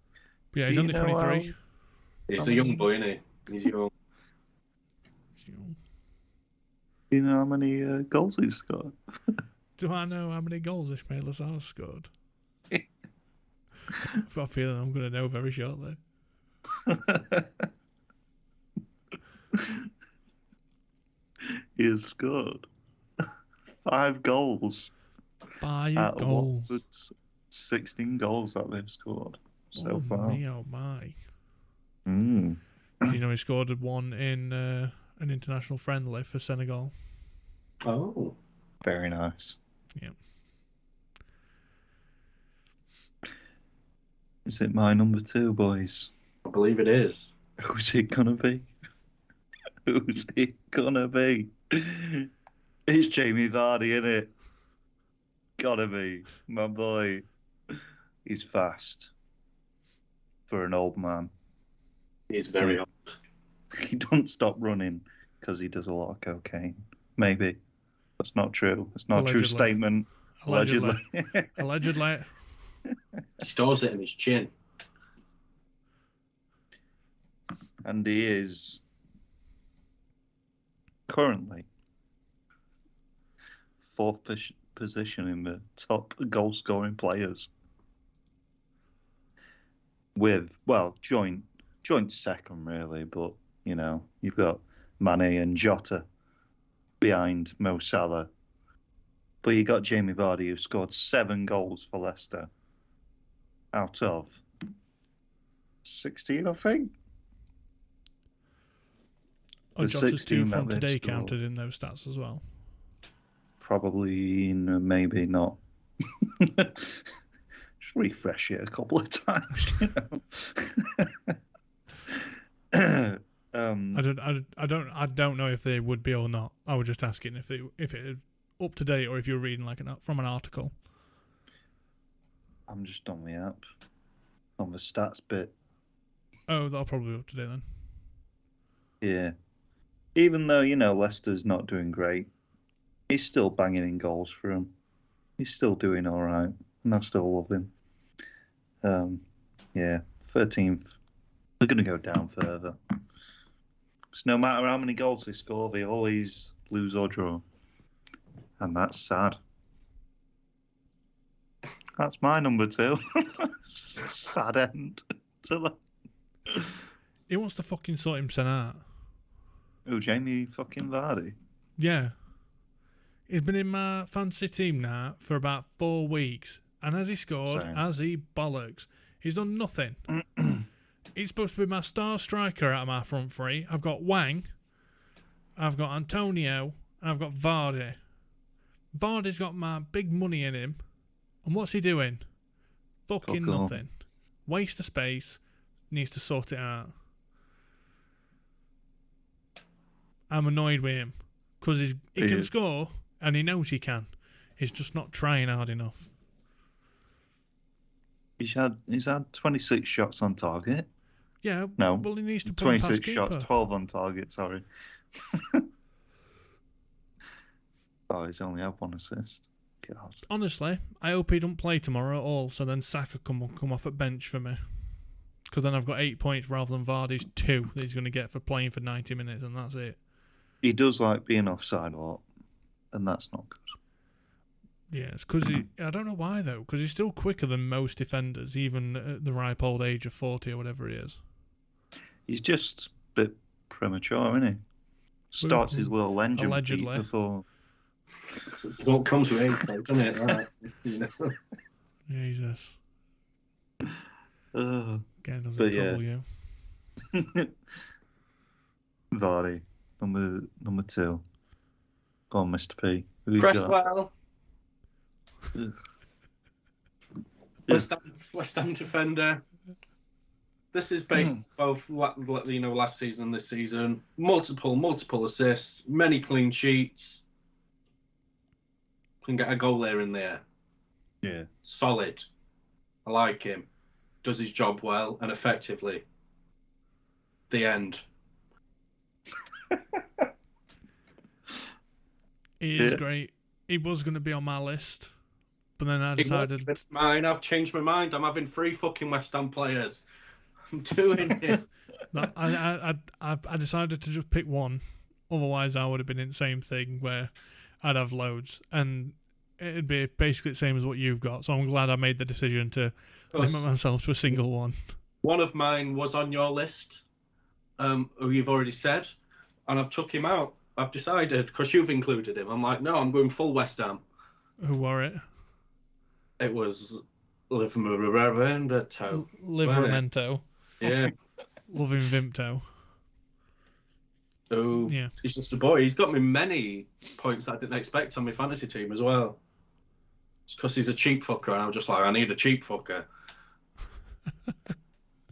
But yeah, he's only 23. He's a young boy, isn't he? He's young. Do you know how many goals he's scored? Do I know how many goals Ismail Assar scored? I've got a feeling I'm going to know very shortly. He has scored 5 goals. 5 goals. Watford's 16 goals that they've scored so far. Me, oh my. Mm. Do you know he scored one in an international friendly for Senegal? Oh. Very nice. Yeah. Is it my number 2, boys? I believe it is. Who's it gonna be? Who's it gonna be? It's Jamie Vardy, innit? Gotta be. My boy. He's fast. For an old man. He's very old. He don't stop running because he does a lot of cocaine. Maybe. That's not true. It's not a true statement. Allegedly. Allegedly. He stores it in his chin. And he is currently fourth position in the top goal-scoring players. With, well, joint second, really, but, you know, you've got Mane and Jota behind Mo Salah. But you got Jamie Vardy, who scored 7 goals for Leicester out of 16, I think. Oh, The Jota's 16 2 that from they've today scored. counted in those stats as well. Probably, maybe not. Just refresh it a couple of times, you know. I don't know if they would be or not. I was just asking if it is up to date or if you're reading from an article. I'm just on the app, on the stats bit. Oh, that'll probably be up to date then. Yeah. Even though, Leicester's not doing great, he's still banging in goals for him. He's still doing all right, and I still love him. 13th. They're going to go down further. Because no matter how many goals they score, they always lose or draw. And that's sad. That's my number 2. Sad end to that. He wants to fucking sort himself out. Oh, Jamie fucking Vardy. Yeah. He's been in my fantasy team now for about 4 weeks. And as he scored, Same. as he bollocks, he's done nothing. He's supposed to be my star striker out of my front three. I've got Wang, I've got Antonio, and I've got Vardy. Vardy's got my big money in him. And what's he doing? Fucking Fuck off. nothing. Waste of space. Needs to sort it out. I'm annoyed with him. Because he can score, and he knows he can. He's just not trying hard enough. He's had 26 shots on target. Yeah, No, well, he needs to put him past 26 shots, keeper. 12 on target, sorry. Oh, he's only had 1 assist. God. Honestly, I hope he don't play tomorrow at all, so then Saka come off at bench for me. Because then I've got 8 points rather than Vardy's 2 that he's going to get for playing for 90 minutes, and that's it. He does like being offside a lot, and that's not good. Yeah, it's because I don't know why though, because he's still quicker than most defenders, even at the ripe old age of 40 or whatever he is. He's just a bit premature, isn't he? Starts his little engine Allegedly. before. It all comes with age, though, doesn't it? Right. Jesus. Ugh. Again, doesn't But trouble you. Vardy, number 2. Go on, Mr. P. Who you got? Cresswell. West Ham defender. This is based both last season and this season. Multiple assists, many clean sheets. Can get a goal there and there. Yeah. Solid. I like him. Does his job well and effectively. The end. He is great. He was going to be on my list, but then I decided. I've changed my mind. I'm having 3 fucking West Ham players. I'm doing it. I decided to just pick one. Otherwise, I would have been in the same thing where I'd have loads, and it'd be basically the same as what you've got. So I'm glad I made the decision to limit myself to a single one. One of mine was on your list, who you've already said, and I've took him out. I've decided, because you've included him. I'm like, no, I'm going full West Ham. Who were it? It was Livramento. Livramento. Yeah. Loving Vimto. So yeah. He's just a boy. He's got me many points that I didn't expect on my fantasy team as well. It's because he's a cheap fucker, and I was just like, I need a cheap fucker.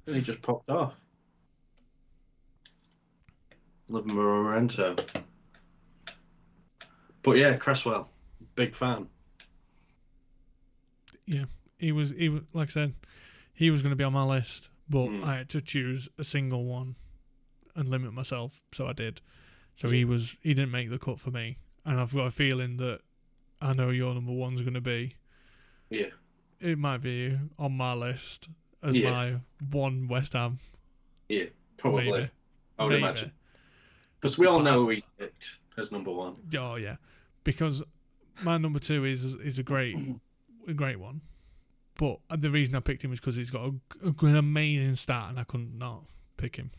And he just popped off. Livramento. But yeah, Cresswell, big fan. Yeah, he was like I said, he was going to be on my list, but I had to choose a single one and limit myself, so I did. So he didn't make the cut for me, and I've got a feeling that I know your number one's going to be. Yeah. It might be on my list as my one West Ham. Yeah, probably. Maybe. I would imagine. Because we all know who he's picked as number one. Oh, yeah. Because My number 2 is a great one. But the reason I picked him is because he's got an amazing stat, and I couldn't not pick him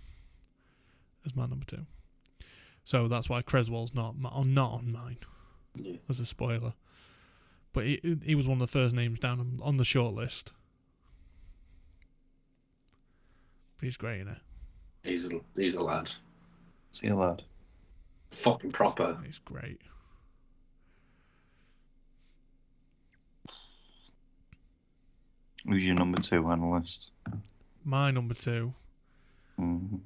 as my number 2. So that's why Creswell's not on mine. Yeah. As a spoiler. But he was one of the first names down on the short list. But he's great, isn't he? He's a lad. Is he a lad? Fucking proper. He's great. Who's your number 2 analyst? My number 2. Mm-hmm.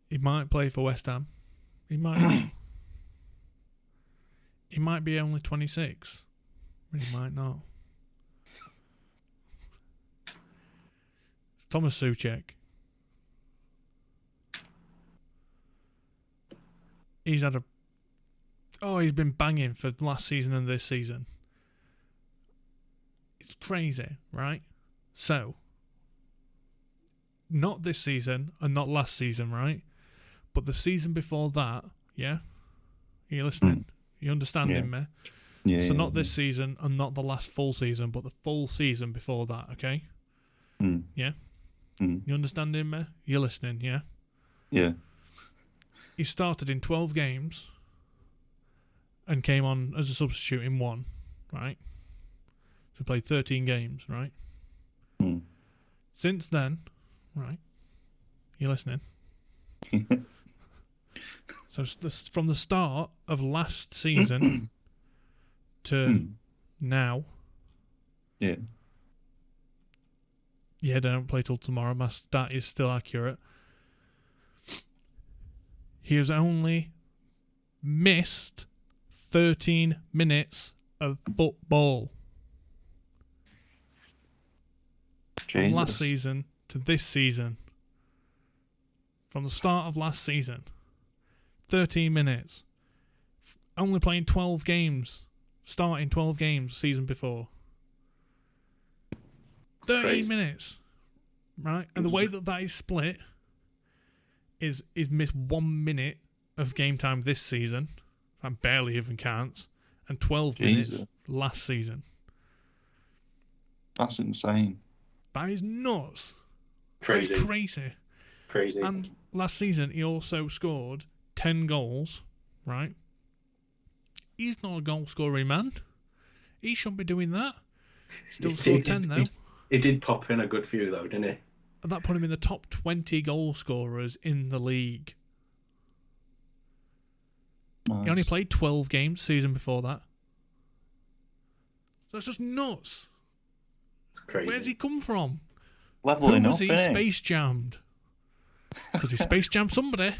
He might play for West Ham. He might not. He might be only 26. But he might not. Thomas Souček. He's been banging for last season and this season. It's crazy, right? So, not this season and not last season, right? But the season before that, yeah? Are you listening? You understanding me? Yeah. So not this season and not the last full season, but the full season before that, okay? Yeah? You understanding me? You're listening, yeah? Yeah. He started in 12 games and came on as a substitute in 1, right? So he played 13 games, right? Since then, right? You listening? So from the start of last season to now. Yeah. Yeah, they don't play till tomorrow. My stat is still accurate. He has only missed 13 minutes of football. From last season to this season. From the start of last season. 13 minutes. Only playing 12 games. Starting 12 games season before. 13 Crazy. minutes. Right? And the way that is split is missed 1 minute of game time this season. I barely even counts. And 12 minutes last season. That's insane. That is nuts. Crazy. That is crazy. Crazy. And last season, he also scored 10 goals, right? He's not a goal-scoring man. He shouldn't be doing that. Still scored 10, though. He did pop in a good few, though, didn't he? And that put him in the top 20 goal scorers in the league. Nice. He only played 12 games season before that. So it's just nuts. It's crazy. Where's he come from? Leveling Who up, was he innit? space jammed? Because he space jammed somebody.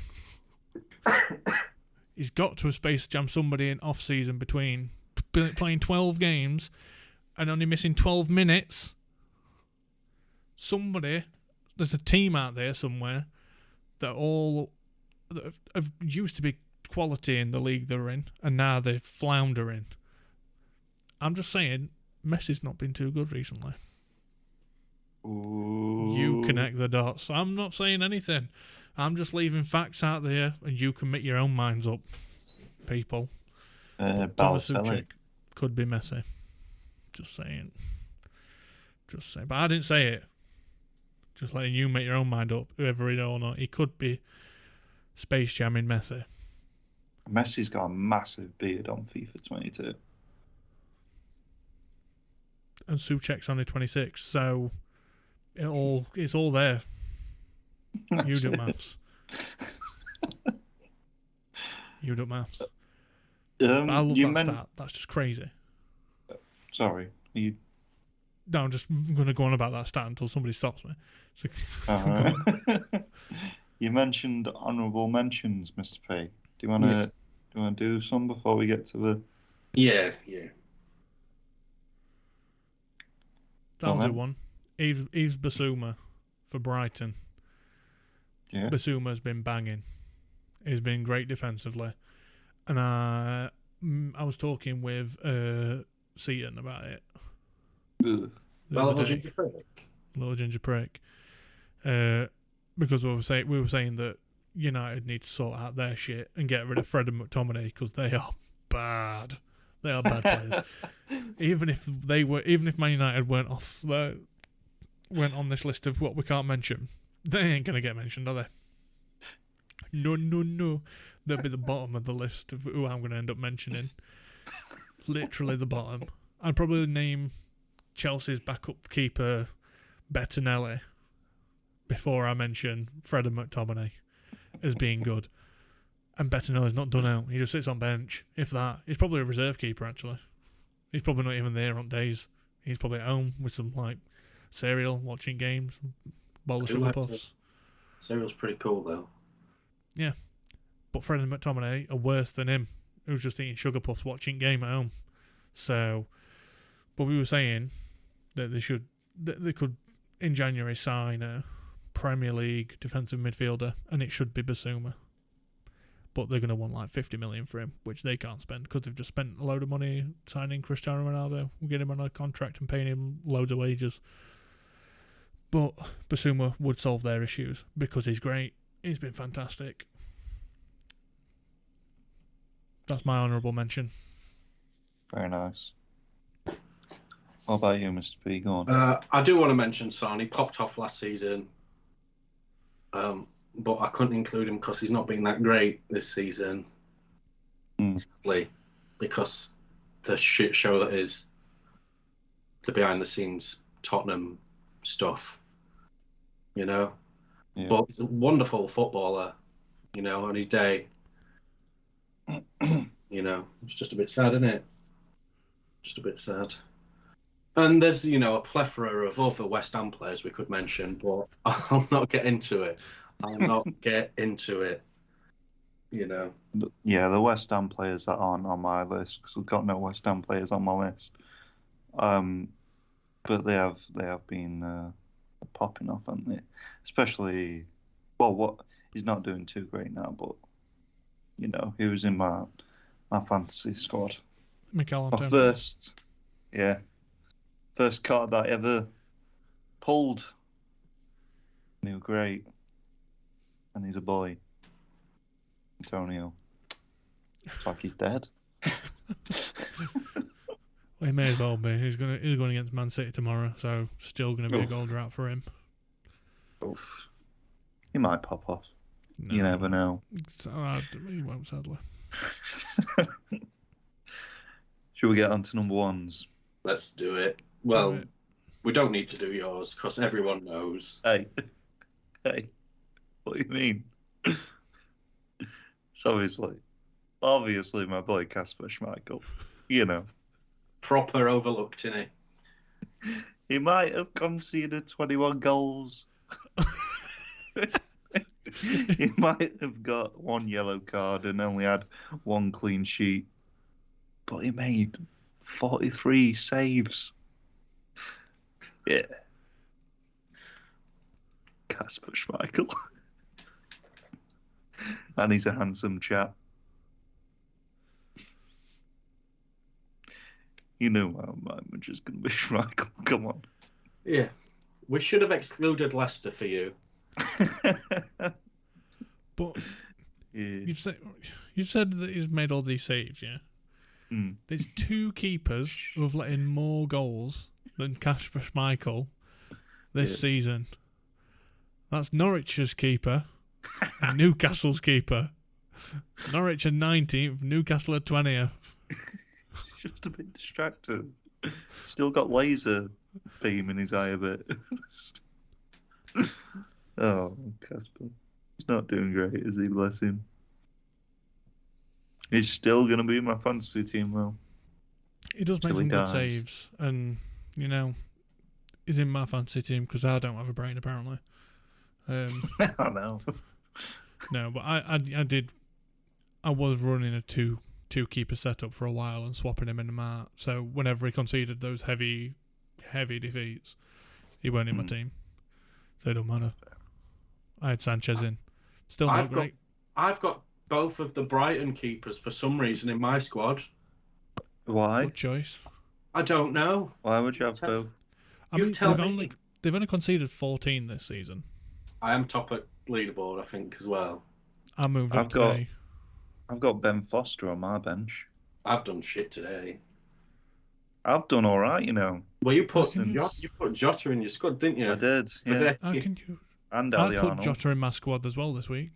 He's got to have space jammed somebody in off-season between playing 12 games and only missing 12 minutes. There's a team out there somewhere that have used to be quality in the league they're in, and now they're floundering. I'm just saying, Messi's not been too good recently. Ooh. You connect the dots. I'm not saying anything. I'm just leaving facts out there, and you can make your own minds up, people. Thomas Souček could be Messi. Just saying. But I didn't say it. Just letting you make your own mind up, whoever he or not. He could be Space Jamming Messi. Messi's got a massive beard on FIFA 22. And Souček's only 26, so it's all there. You do maths. You do maths. But I love that stat. That's just crazy. Sorry. No, I'm just going to go on about that stat until somebody stops me. So, You mentioned honourable mentions, Mr. P. Do you want to do some before we get to the... Yeah. I'll do one. Yves Bissouma for Brighton. Yeah. Bissouma's been banging. He's been great defensively. And I was talking with Seaton about it. Little ginger prick. Little ginger prick. Because we were saying that United need to sort out their shit and get rid of Fred and McTominay because they are bad. They are bad players. Even if Man United weren't on this list of what we can't mention, they ain't gonna get mentioned, are they? No. They'll be the bottom of the list of who I'm gonna end up mentioning. Literally the bottom. I'd probably name Chelsea's backup keeper Bettinelli before I mention Fred and McTominay as being good. And Bettinelli's not done out. He just sits on bench. If that, he's probably a reserve keeper actually. He's probably not even there on days. He's probably at home with some cereal, watching games, bowl of sugar puffs. Cereal's pretty cool though. Yeah, but Fred and McTominay are worse than him, who's just eating sugar puffs, watching game at home. So, but we were saying that they could in January sign a Premier League defensive midfielder, and it should be Basuma. But they're going to want 50 million for him, which they can't spend because they've just spent a load of money signing Cristiano Ronaldo, getting him on a contract and paying him loads of wages. But Basuma would solve their issues because he's great. He's been fantastic. That's my honourable mention. Very nice. What about you, Mr. P? Go on. I do want to mention Son. He popped off last season. But I couldn't include him because he's not been that great this season. Sadly, because the shit show that is the behind-the-scenes Tottenham stuff, Yeah. But he's a wonderful footballer, on his day. It's just a bit sad, isn't it? Just a bit sad. And there's, a plethora of other West Ham players we could mention, but I'll not get into it. Yeah, the West Ham players that aren't on my list, because I've got no West Ham players on my list. But they have been popping off, haven't they? Especially, he's not doing too great now, but he was in my fantasy squad. McAllister. First card that I ever pulled. And he was great. And he's a boy. Antonio. It's like he's dead. Well, he may as well be. He's going against Man City tomorrow, so still going to be a goal drought for him. Oof. He might pop off. No. You never know. He won't, sadly. Should we get on to number ones? Let's do it. Well, we don't need to do yours because everyone knows. Hey, what do you mean? So obviously my boy Kasper Schmeichel, Proper overlooked, innit? He might have conceded 21 goals. He might have got one yellow card and only had one clean sheet. But he made 43 saves. Yeah. Kasper Schmeichel. And he's a handsome chap. You know my image is going to be Schmeichel. Come on. Yeah. We should have excluded Leicester for you. But you've said that he's made all these saves, yeah? There's two keepers who have let in more goals than Kasper Schmeichel this season. That's Norwich's keeper and Newcastle's keeper. Norwich are 19th, Newcastle are 20th. Just a bit distracted. Still got laser beam in his eye a bit. Oh, Kasper. He's not doing great, is he? Bless him. He's still going to be in my fantasy team, though. He does make some good saves, and, he's in my fantasy team because I don't have a brain, apparently. I know. No, but I was running a two-keeper setup for a while and swapping him in the mat, so whenever he conceded those heavy defeats, he weren't in my team. So it don't matter. I had Sanchez in. Still not great. I've got both of the Brighton keepers for some reason in my squad. Why? Good choice. I don't know. Why would you have both? They've only conceded 14 this season. I am top at leaderboard, I think, as well. I moved up today. I've got Ben Foster on my bench. I've done shit today. I've done all right, you know. Well, you put Since- Jota in your squad, didn't you? I did, yeah. How can you? And I've Ali put Arnold. Jota in my squad as well this week.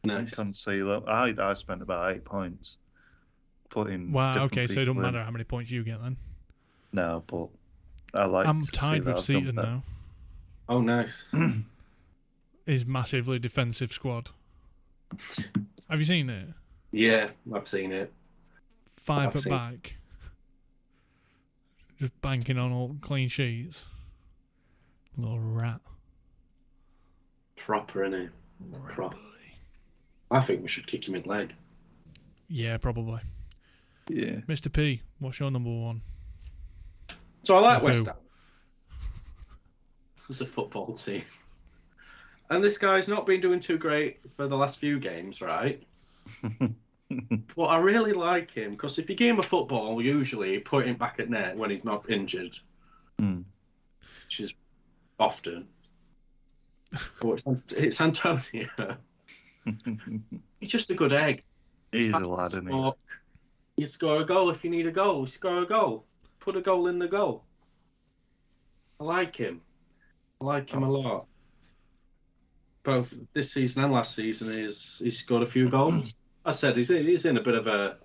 Nice. Concealer. I spent about 8 points. Putting. Wow. Okay, so it people doesn't in. matter how many points you get then. No, but I like. I'm to tied see with that I've Seaton done now. Oh, nice. His massively defensive squad. Have you seen it? Yeah, I've seen it. 5 I've at seen- back. Just banking on all clean sheets. Little rat. Proper, innit? Rat Prop. boy. I think we should kick him in leg. Yeah, probably. Yeah. Mr. P, what's your number one? So I like Who? West Ham as a football team. And this guy's not been doing too great for the last few games, right? But I really like him because if you game of football, usually you put him back at net when he's not injured, which is often. But it's Antonio. He's just a good egg. He's Fast a lad, as isn't he? fuck. You score a goal if you need a goal. You score a goal. Put a goal in the goal. I like him. I like him a lot. Both this season and last season, he's scored a few goals. I said he's in a bit of a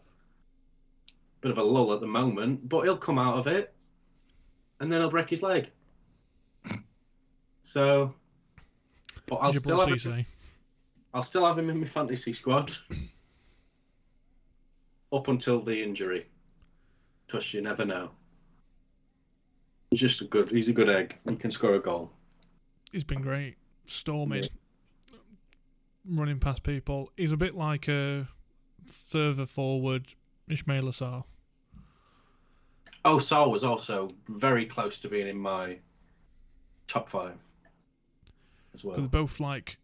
lull at the moment, but he'll come out of it, and then he'll break his leg. So, but I'll still have him in my fantasy squad up until the injury, because you never know. He's a good egg. He can score a goal. He's been great. Storming. Running past people. He's a bit like a further forward Ismail Assar. Oh, Saul was also very close to being in my top 5 as well. They're both like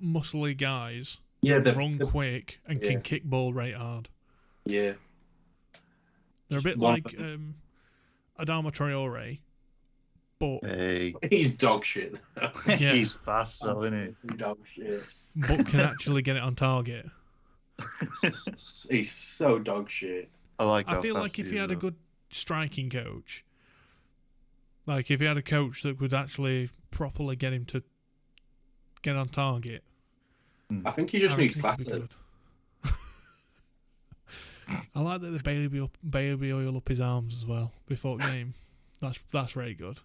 muscly guys. Yeah, they run quick and can kick ball right hard. Yeah. They're a bit like Adama Traore, but Hey. He's dog shit. Yeah. He's fast though, isn't he? Dog shit. but can actually get it on target. He's so dog shit. I feel like if he had a good striking coach, like if he had a coach that could actually properly get him to get on target, I think he just needs reckon he classes. could. I like that the baby oil up his arms as well before game. That's very good.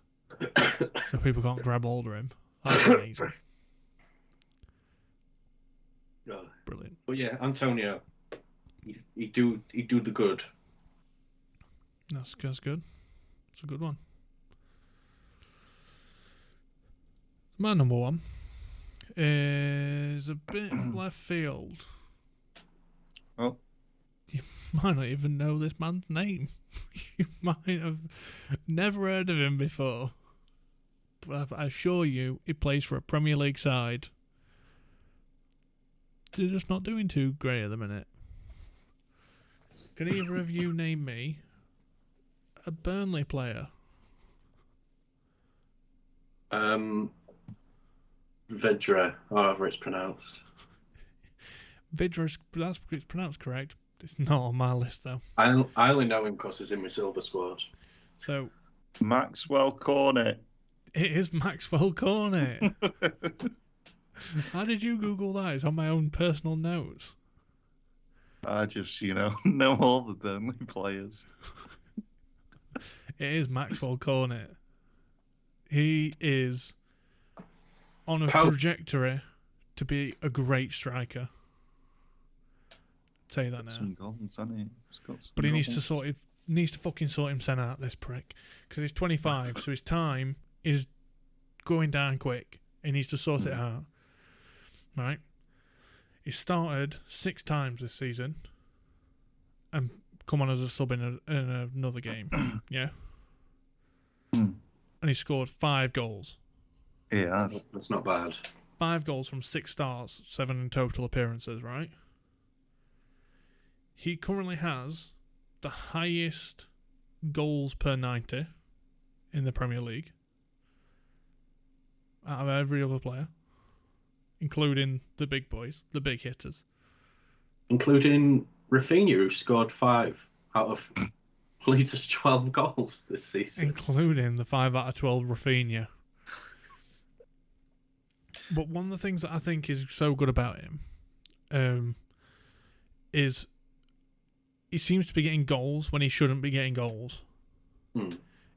So people can't grab hold of him. That's amazing. Brilliant. But yeah, Antonio, he do the good. That's good. It's a good one. My number one is a bit left field. Oh. You might not even know this man's name. You might have never heard of him before. But I assure you, he plays for a Premier League side. They're just not doing too great at the minute. Can either of you name me a Burnley player? Vedra, however it's pronounced. Vidra's, it's pronounced correct. It's not on my list though. I only know him because he's in my silver squad. So Maxwell Cornet. it is Maxwell Cornet. How did you Google that? It's on my own personal notes. I just, know all the Burnley players. It is Maxwell Cornet. He is on a trajectory to be a great striker. I'll tell you that now. Some goals, hasn't he? But he needs to fucking sort himself out, this prick. Because he's 25, so his time is going down quick. He needs to sort it out. Right? He started 6 times this season and come on as a sub in another game. Yeah? And he scored 5 goals. Yeah. That's not bad. 5 goals from 6 starts, 7 in total appearances, right? He currently has the highest goals per 90 in the Premier League out of every other player, including the big boys, the big hitters. Including Rafinha, who scored 5 out of Leeds' 12 goals this season. Including the 5 out of 12 Rafinha. But one of the things that I think is so good about him is he seems to be getting goals when he shouldn't be getting goals.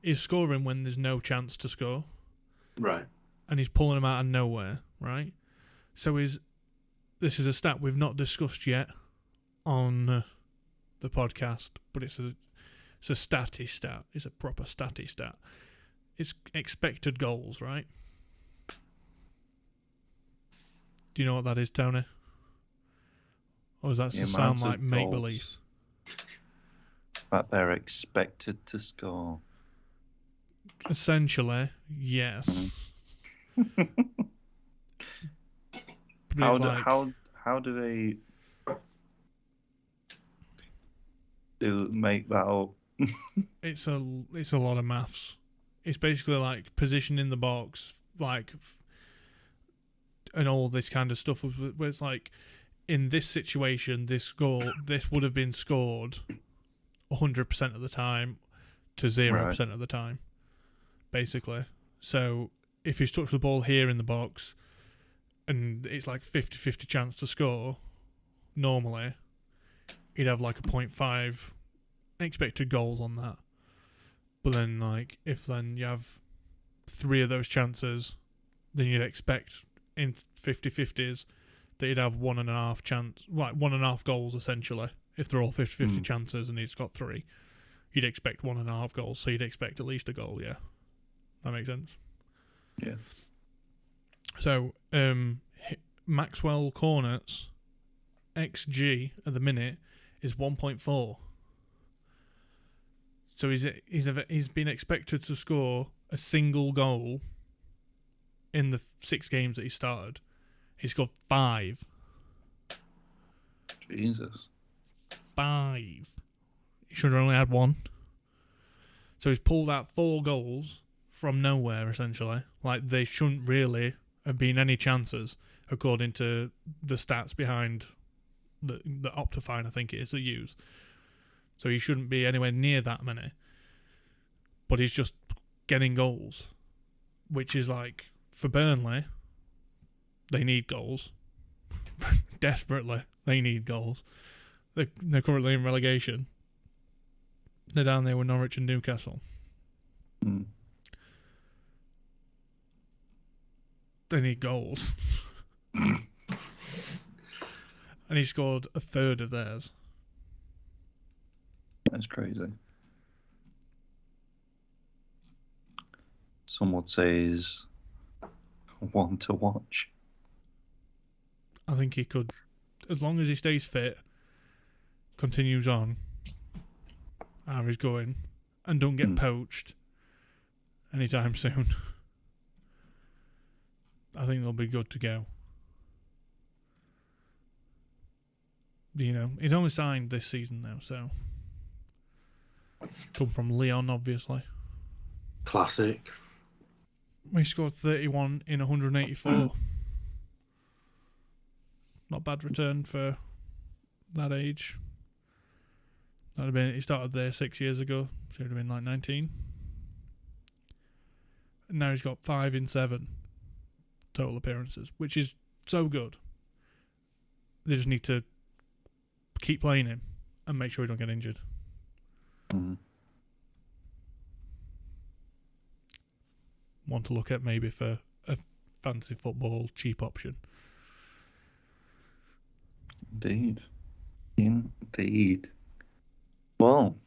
He's scoring when there's no chance to score. Right. And he's pulling them out of nowhere, right? So this is a stat we've not discussed yet on the podcast, but it's a statty stat. It's a proper statty stat. It's expected goals, right? Do you know what that is, Tony? Or does that just sound like make-believe? That they're expected to score. Essentially, yes. How do they make that up? It's a lot of maths. It's basically like position in the box, like, and all this kind of stuff. Where it's like, in this situation, this would have been scored 100% of the time to 0% of the time, basically. So if he's touched the ball here in the box and it's like 50-50 chance to score, normally he'd have like a 0.5 expected goals on that. But then, like, if then you have 3 of those chances, then you'd expect in 50-50s that he'd have 1.5 chance, like 1.5 goals essentially. If they're all 50-50 chances and he's got 3, you'd expect 1.5 goals. So you'd expect at least a goal. Yeah, that makes sense. Yeah. So Maxwell Cornet's XG at the minute is 1.4. So he's been expected to score a single goal in the 6 games that he started. He scored 5. Jesus. 5. He should have only had 1. So he's pulled out 4 goals from nowhere, essentially. Like, they shouldn't really have been any chances, according to the stats behind the Optifine, I think it is, they use. So he shouldn't be anywhere near that many. But he's just getting goals, which is like, for Burnley, they need goals. Desperately, they need goals. They're currently in relegation. They're down there with Norwich and Newcastle. They need goals. And he scored a third of theirs. That's crazy. Some would say he's one to watch. I think he could, as long as he stays fit, continues on how he's going, and don't get poached anytime soon. I think they'll be good to go. You know, he's only signed this season now, so come from Leon, obviously. Classic. He scored 31 in 184. Not bad return for that age. That'd have been, he started there 6 years ago, so he'd have been like 19. And now he's got 5 in 7 total appearances, which is so good. They just need to keep playing him and make sure he don't get injured. One to look at maybe for a fancy football cheap option. Indeed. Well,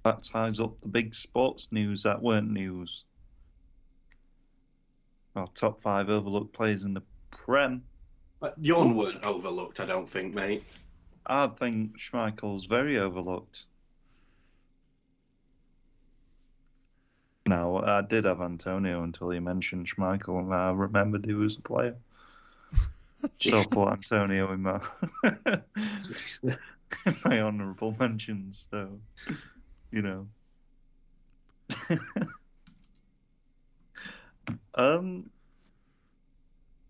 that ties up the big sports news that weren't news. Our top 5 overlooked players in the Prem. Yon weren't overlooked, I don't think, mate. I think Schmeichel's very overlooked. No, I did have Antonio until you mentioned Schmeichel, and I remembered he was a player. So I put Antonio in my my honourable mentions. So, you know.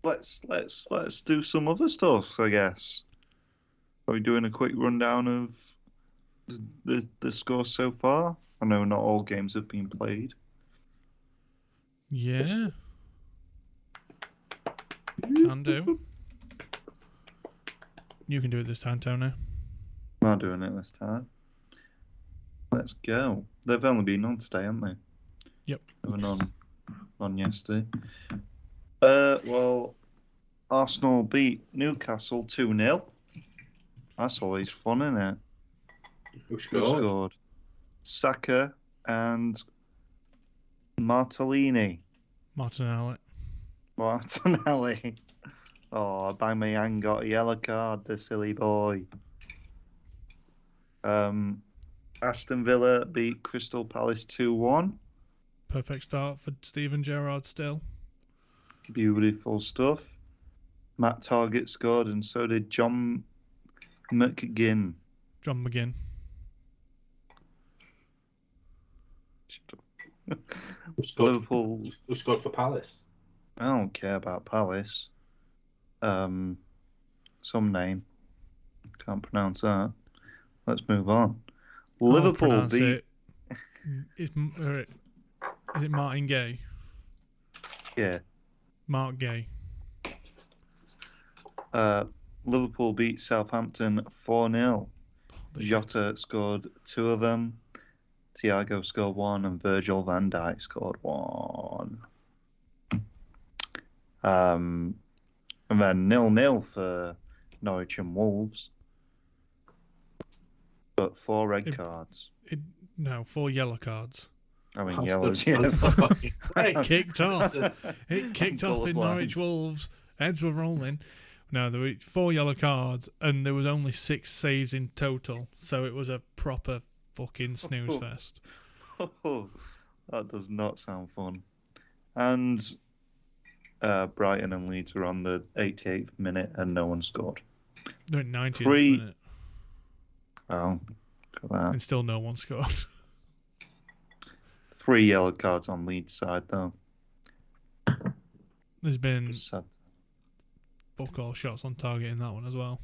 Let's do some other stuff, I guess. Are we doing a quick rundown of the score so far? I know not all games have been played. Yeah. Can do. You can do it this time, Tony. I'm not doing it this time. Let's go. They've only been on today, haven't they? Yep. They were on yesterday. Well, Arsenal beat Newcastle 2-0. That's always fun, isn't it? Who scored? Saka and Martinelli. Martinelli. Oh, Aubameyang got a yellow card, the silly boy. Aston Villa beat Crystal Palace 2-1. Perfect start for Steven Gerrard still. Beautiful stuff. Matt Targett scored, and so did John McGinn. John McGinn. Liverpool. Who scored for Palace? I don't care about Palace. Some name. Can't pronounce that. Let's move on. Liverpool beat. Is it Martin Gay? Yeah. Mark Gay. Liverpool beat Southampton 4-0. Jota scored 2 of them. Thiago scored 1, and Virgil van Dijk scored 1. And then 0-0 for Norwich and Wolves. But 4 red cards. 4 yellow cards. I mean, yellows, yeah. It kicked off. It kicked off in Norwich Wolves. Heads were rolling. No, there were 4 yellow cards, and there was only 6 saves in total. So it was a proper fucking snooze fest. That does not sound fun. And Brighton and Leeds were on the 88th minute, and no one scored. They're at 90th minute. Oh, look at that. And still no one scored. 3 yellow cards on Leeds' side, though. There's been fuck all shots on target in that one as well.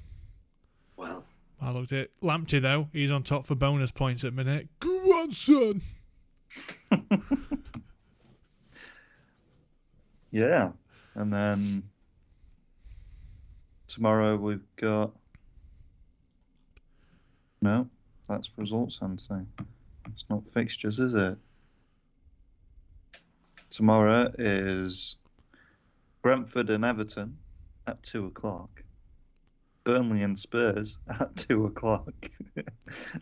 Well, I looked at it. Lamptey, though, he's on top for bonus points at minute. Go on, son! Yeah. And then tomorrow we've got... No, that's results, Anthony. It's not fixtures, is it? Tomorrow is Brentford and Everton at 2 o'clock. Burnley and Spurs at 2 o'clock.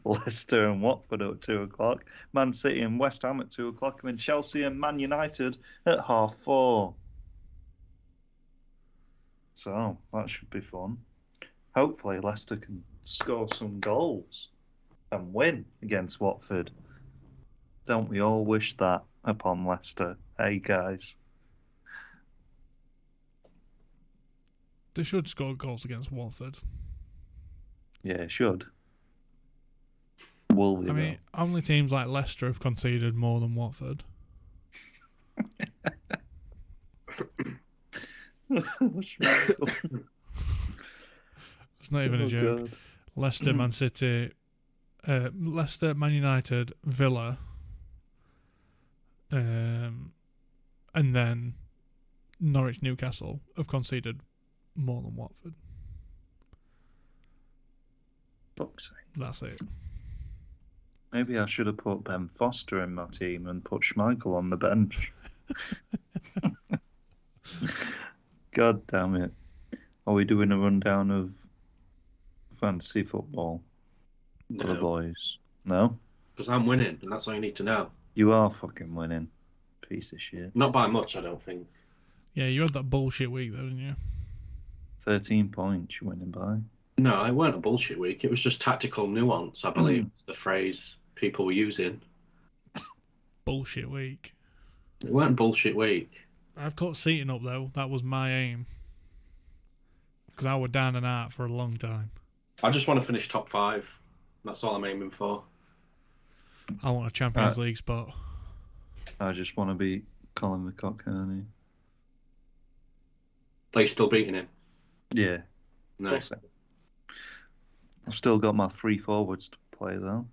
Leicester and Watford at 2 o'clock. Man City and West Ham at 2 o'clock. And then Chelsea and Man United at 4:30. So that should be fun. Hopefully Leicester can score some goals and win against Watford. Don't we all wish that upon Leicester? Hey, guys. They should score goals against Watford. Yeah, should. Will they? I mean, only teams like Leicester have conceded more than Watford. It's not even a joke. God. Leicester, Man City, Leicester, Man United, Villa, and then Norwich, Newcastle have conceded more than Watford. Fuck's sake. That's it. Maybe I should have put Ben Foster in my team and put Schmeichel on the bench. God damn it. Are we doing a rundown of fantasy football for the boys? No? Because I'm winning, and that's all you need to know. You are fucking winning. Piece of shit. Not by much, I don't think. Yeah, you had that bullshit week, though, didn't you? 13 points you're winning by. No, it weren't a bullshit week. It was just tactical nuance, I believe. It's the phrase people were using. Bullshit week. It weren't bullshit week. I've cut seating up, though. That was my aim. Because I was down and out for a long time. I just want to finish top 5. That's all I'm aiming for. I want a Champions League spot. I just want to beat Colin McCockerney. Are you still beating him? Yeah. Nice. I've still got my 3 forwards to play, though.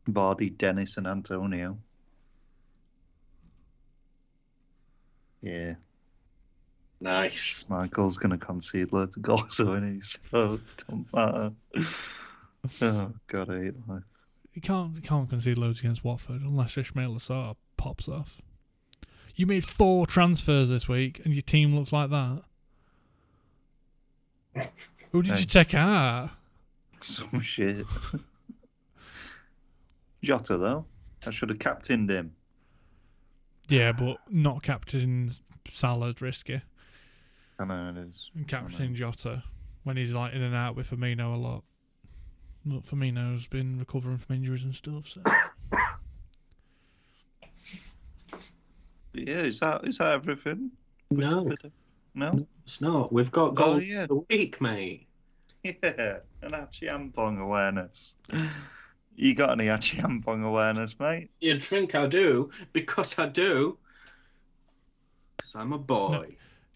Vardy, Dennis, and Antonio. Yeah. Nice. Michael's going to concede loads of goals, isn't he? So, don't matter. Oh, God, I hate life. You can't concede loads against Watford unless Ishmael Assar pops off. You made 4 transfers this week and your team looks like that. Who did you take out? Some shit. Jota, though. I should have captained him. Yeah, but not captain Salah's risky. I know it is. And captain Jota when he's like in and out with Firmino a lot. But Firmino's been recovering from injuries and stuff. So. Yeah, is that everything? No. No? It's not. We've got goals yeah. of the week, mate. Yeah, an Achiampong awareness. You got any Achiampong awareness, mate? You'd think I do, because I do. Because I'm a boy. No.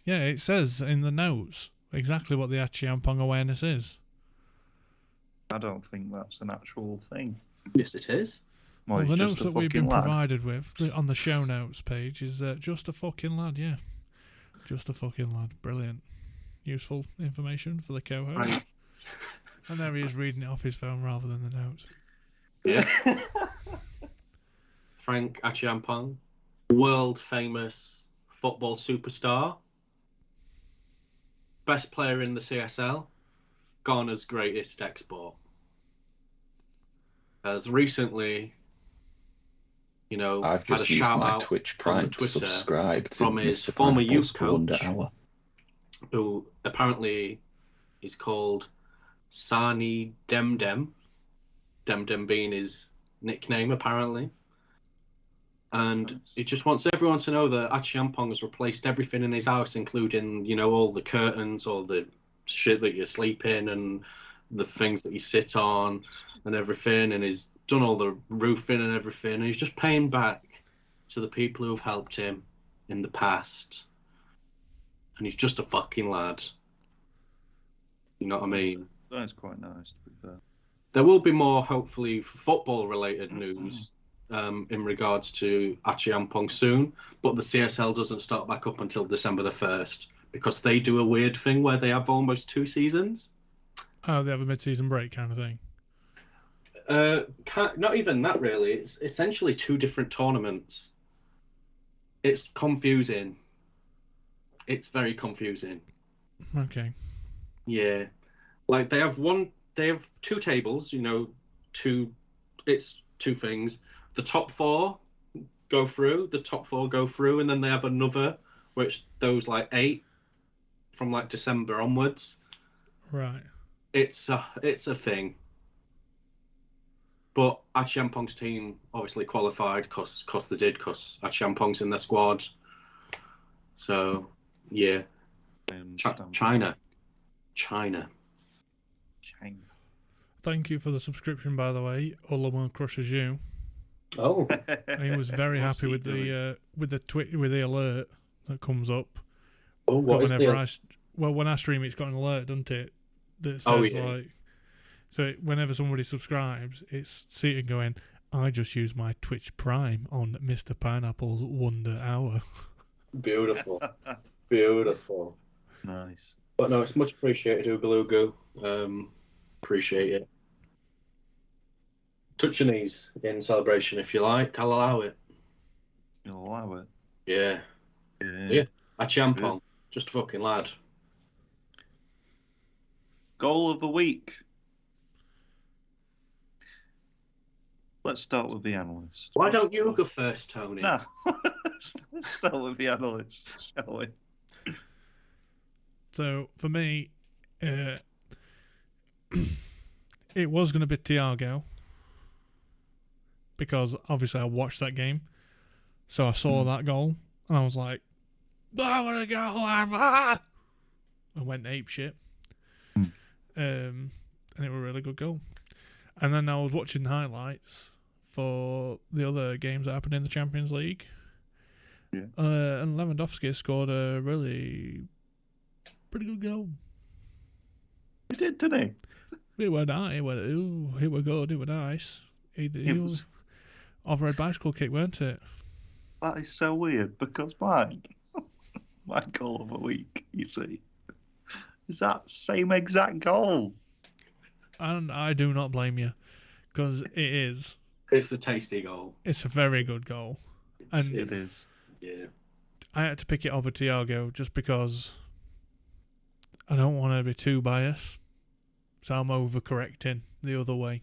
Yeah, it says in the notes exactly what the Achiampong awareness is. I don't think that's an actual thing. Yes, it is. Well, the notes that we've been lad. provided with on the show notes page is just a fucking lad, yeah. Just a fucking lad. Brilliant. Useful information for the co-host. Right. And there he is reading it off his phone rather than the notes. Yeah. Frank Achiampong, world famous football superstar, best player in the CSL, Ghana's greatest export. Has recently, I've had a just used shout my out Twitch on Prime the to Twitter subscribe to from his Mr. former Pineapple's youth coach, Wonder Hour. who apparently is called Sani Demdem. Demdem being his nickname, apparently. And he just wants everyone to know that Achiampong has replaced everything in his house, including, all the curtains, all the shit that you sleep in, and the things that you sit on, and everything. And he's done all the roofing and everything. And he's just paying back to the people who have helped him in the past. And he's just a fucking lad. You know what I mean? That's quite nice, to be fair. There will be more, hopefully, football-related news in regards to Achiampong soon, but the CSL doesn't start back up until December the 1st, because they do a weird thing where they have almost 2 seasons. Oh, they have a mid-season break kind of thing? Not even that, really. It's essentially 2 different tournaments. It's confusing. It's very confusing. Okay. Yeah. Like, they have 2 tables, it's 2 things. The top 4 go through, and then they have another, which those 8 from December onwards. Right. It's a thing. But Achiampong's team obviously qualified because they did, because Achiampong's in their squad. So, yeah. China. Thank you for the subscription, by the way. Ullerman crushes you. Oh. And he was very happy with the alert that comes up. Oh, what is the... when I stream, it's got an alert, doesn't it? That says whenever somebody subscribes, it's seeing going, I just used my Twitch Prime on Mr. Pineapple's Wonder Hour. Beautiful. Beautiful. Nice. But no, it's much appreciated, Oogaloogo. Appreciate it. Touch your knees in celebration if you like. I'll allow it. You'll allow it? Yeah. Yeah. Achiampong. Just a fucking lad. Goal of the week. Let's start with the analyst. Why don't you go first, Tony? No. Let's start with the analyst, shall we? So, for me, it was going to be Thiago. Because, obviously, I watched that game. So, I saw that goal. And I was like, I want to go I went apeshit. And it was a really good goal. And then I was watching highlights for the other games that happened in the Champions League. Yeah. And Lewandowski scored a really pretty good goal. He did, didn't he? It were nice. It were good. It were nice. Overhead bicycle kick, weren't it? That is so weird because my goal of the week, you see, is that same exact goal. And I do not blame you, because it is. It's a tasty goal. It's a very good goal. And It is. Yeah. I had to pick it over Thiago just because I don't want to be too biased. So I'm overcorrecting the other way.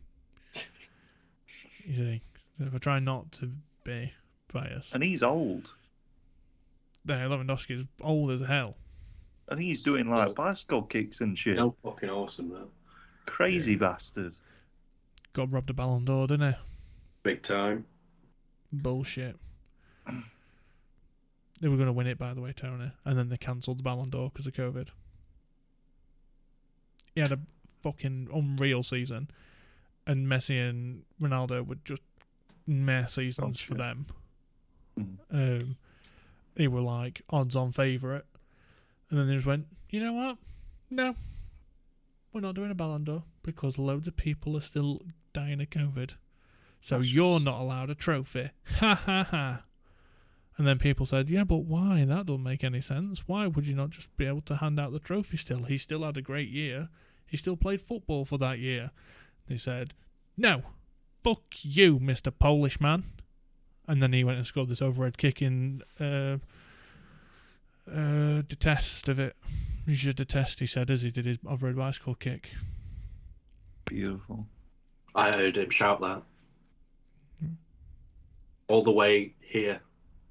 You see, if I try not to be biased. And he's old. Lewandowski is old as hell. And he's doing like bicycle kicks and shit. So fucking awesome, though. Crazy bastard. Got robbed a Ballon d'Or, didn't he? Big time. Bullshit. They were going to win it, by the way, Tony. And then they cancelled the Ballon d'Or because of COVID. He had a fucking unreal season. And Messi and Ronaldo were just meh seasons for them. They were like odds-on favourite. And then they just went, you know what? No. We're not doing a Ballon d'Or because loads of people are still dying of COVID. So you're not allowed a trophy. Ha ha ha. And then people said, yeah, but why? That don't make any sense. Why would you not just be able to hand out the trophy still? He still had a great year. He still played football for that year. They said, no. Fuck you, Mr. Polish man. And then he went and scored this overhead kick in detest of it. Je deteste, he said, as he did his overhead bicycle kick. Beautiful. I heard him shout that. All the way here.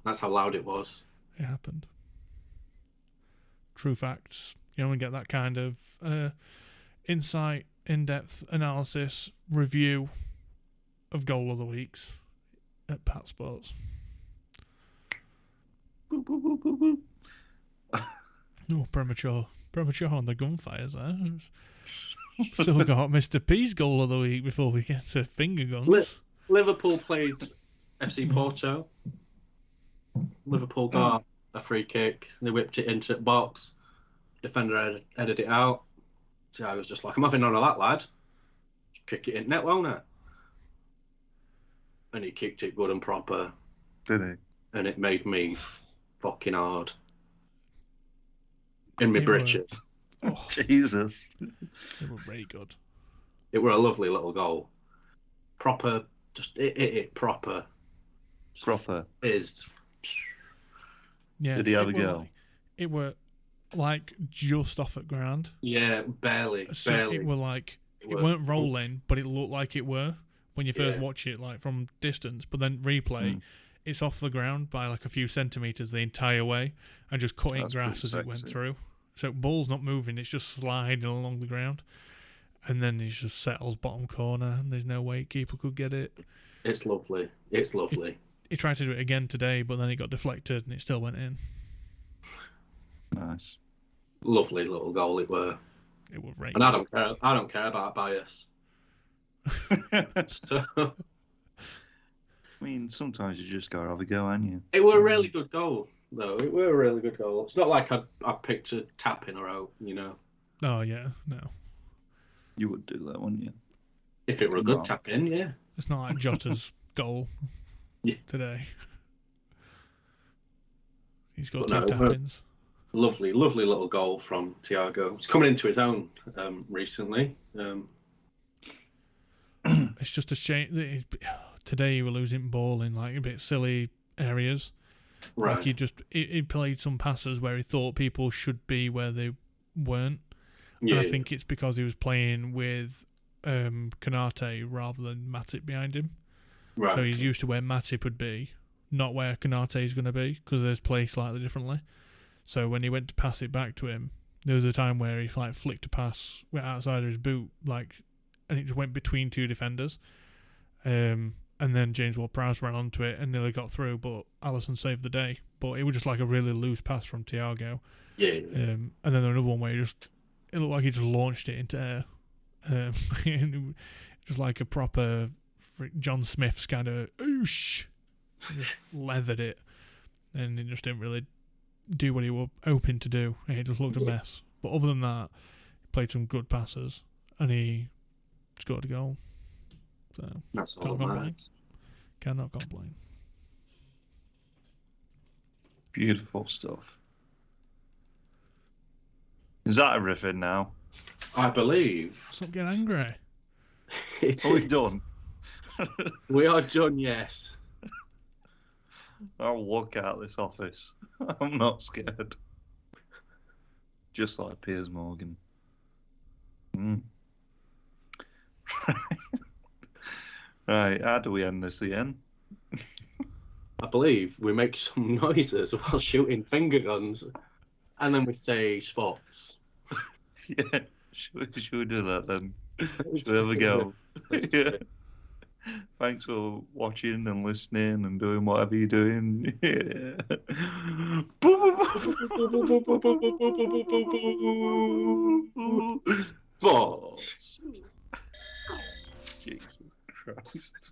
That's how loud it was. It happened. True facts. You only get that kind of insight, in-depth analysis, review of Goal of the Weeks at Pat Sports. Boop, boop, boop, boop, boop. Oh, premature on the gunfires there. Still got Mr. P's Goal of the Week before we get to finger guns. Liverpool played FC Porto. Liverpool got a free kick. They whipped it into the box. Defender headed it out. So I was just like, I'm having none of that, lad. Just kick it in net, won't it? And he kicked it good and proper. Did he? And it made me fucking hard. In my britches. Oh, Jesus. they were very good. It were a lovely little goal. Proper, just it proper. Proper. Is. Yeah. Did he have a go? It were like just off at ground. Yeah, barely. So barely. it were like it weren't rolling, but it looked like it were when you first watch it, like from distance. But then replay, it's off the ground by like a few centimeters the entire way, and just cutting That's grass as pretty it went sexy. through. So ball's not moving; it's just sliding along the ground, and then he just settles bottom corner, and there's no way keeper could get it. It's lovely. It's lovely. He tried to do it again today, but then it got deflected, and it still went in. Nice. Lovely little goal it were. It was right. And I don't care about bias. So I mean, sometimes you just gotta have a go, ain't you? it were a really good goal, though. It were a really good goal. It's not like I picked a tap in a row, you know. Oh yeah, no. You would do that, wouldn't you? If it were a good No. tap in, yeah. It's not like Jota's goal today. He's got But two no, tap-ins. Lovely, lovely little goal from Thiago. He's coming into his own recently. It's just a shame that today he were losing ball in like a bit silly areas. Right. Like he played some passes where he thought people should be where they weren't. Yeah. And I think it's because he was playing with Konate rather than Matip behind him. Right. So he's used to where Matip would be, not where Konate is going to be, because they're played slightly differently. So when he went to pass it back to him, there was a time where he like flicked a pass, went outside of his boot, like, and it just went between two defenders. And then James Ward-Prowse ran onto it and nearly got through, but Alisson saved the day. But it was just like a really loose pass from Thiago. Yeah. And then another one where it looked like he just launched it into air. Just like a proper John Smith's kind of oosh. Just leathered it. And it just didn't really do what he was hoping to do. It just looked a mess. But other than that, he played some good passes. And he scored a goal. So That's all can't that complain. matters. Cannot complain. Beautiful stuff. Is that everything now? I believe Stop getting angry. it Are we is. done? We are done, yes. I'll walk out this office. I'm not scared. Just like Piers Morgan. Right, how do we end this again? I believe we make some noises while shooting finger guns, and then we say sports. Yeah, should we do that then? Should we have a go? Yeah. Thanks for watching and listening and doing whatever you're doing. Yeah. Sports. Jesus Christ.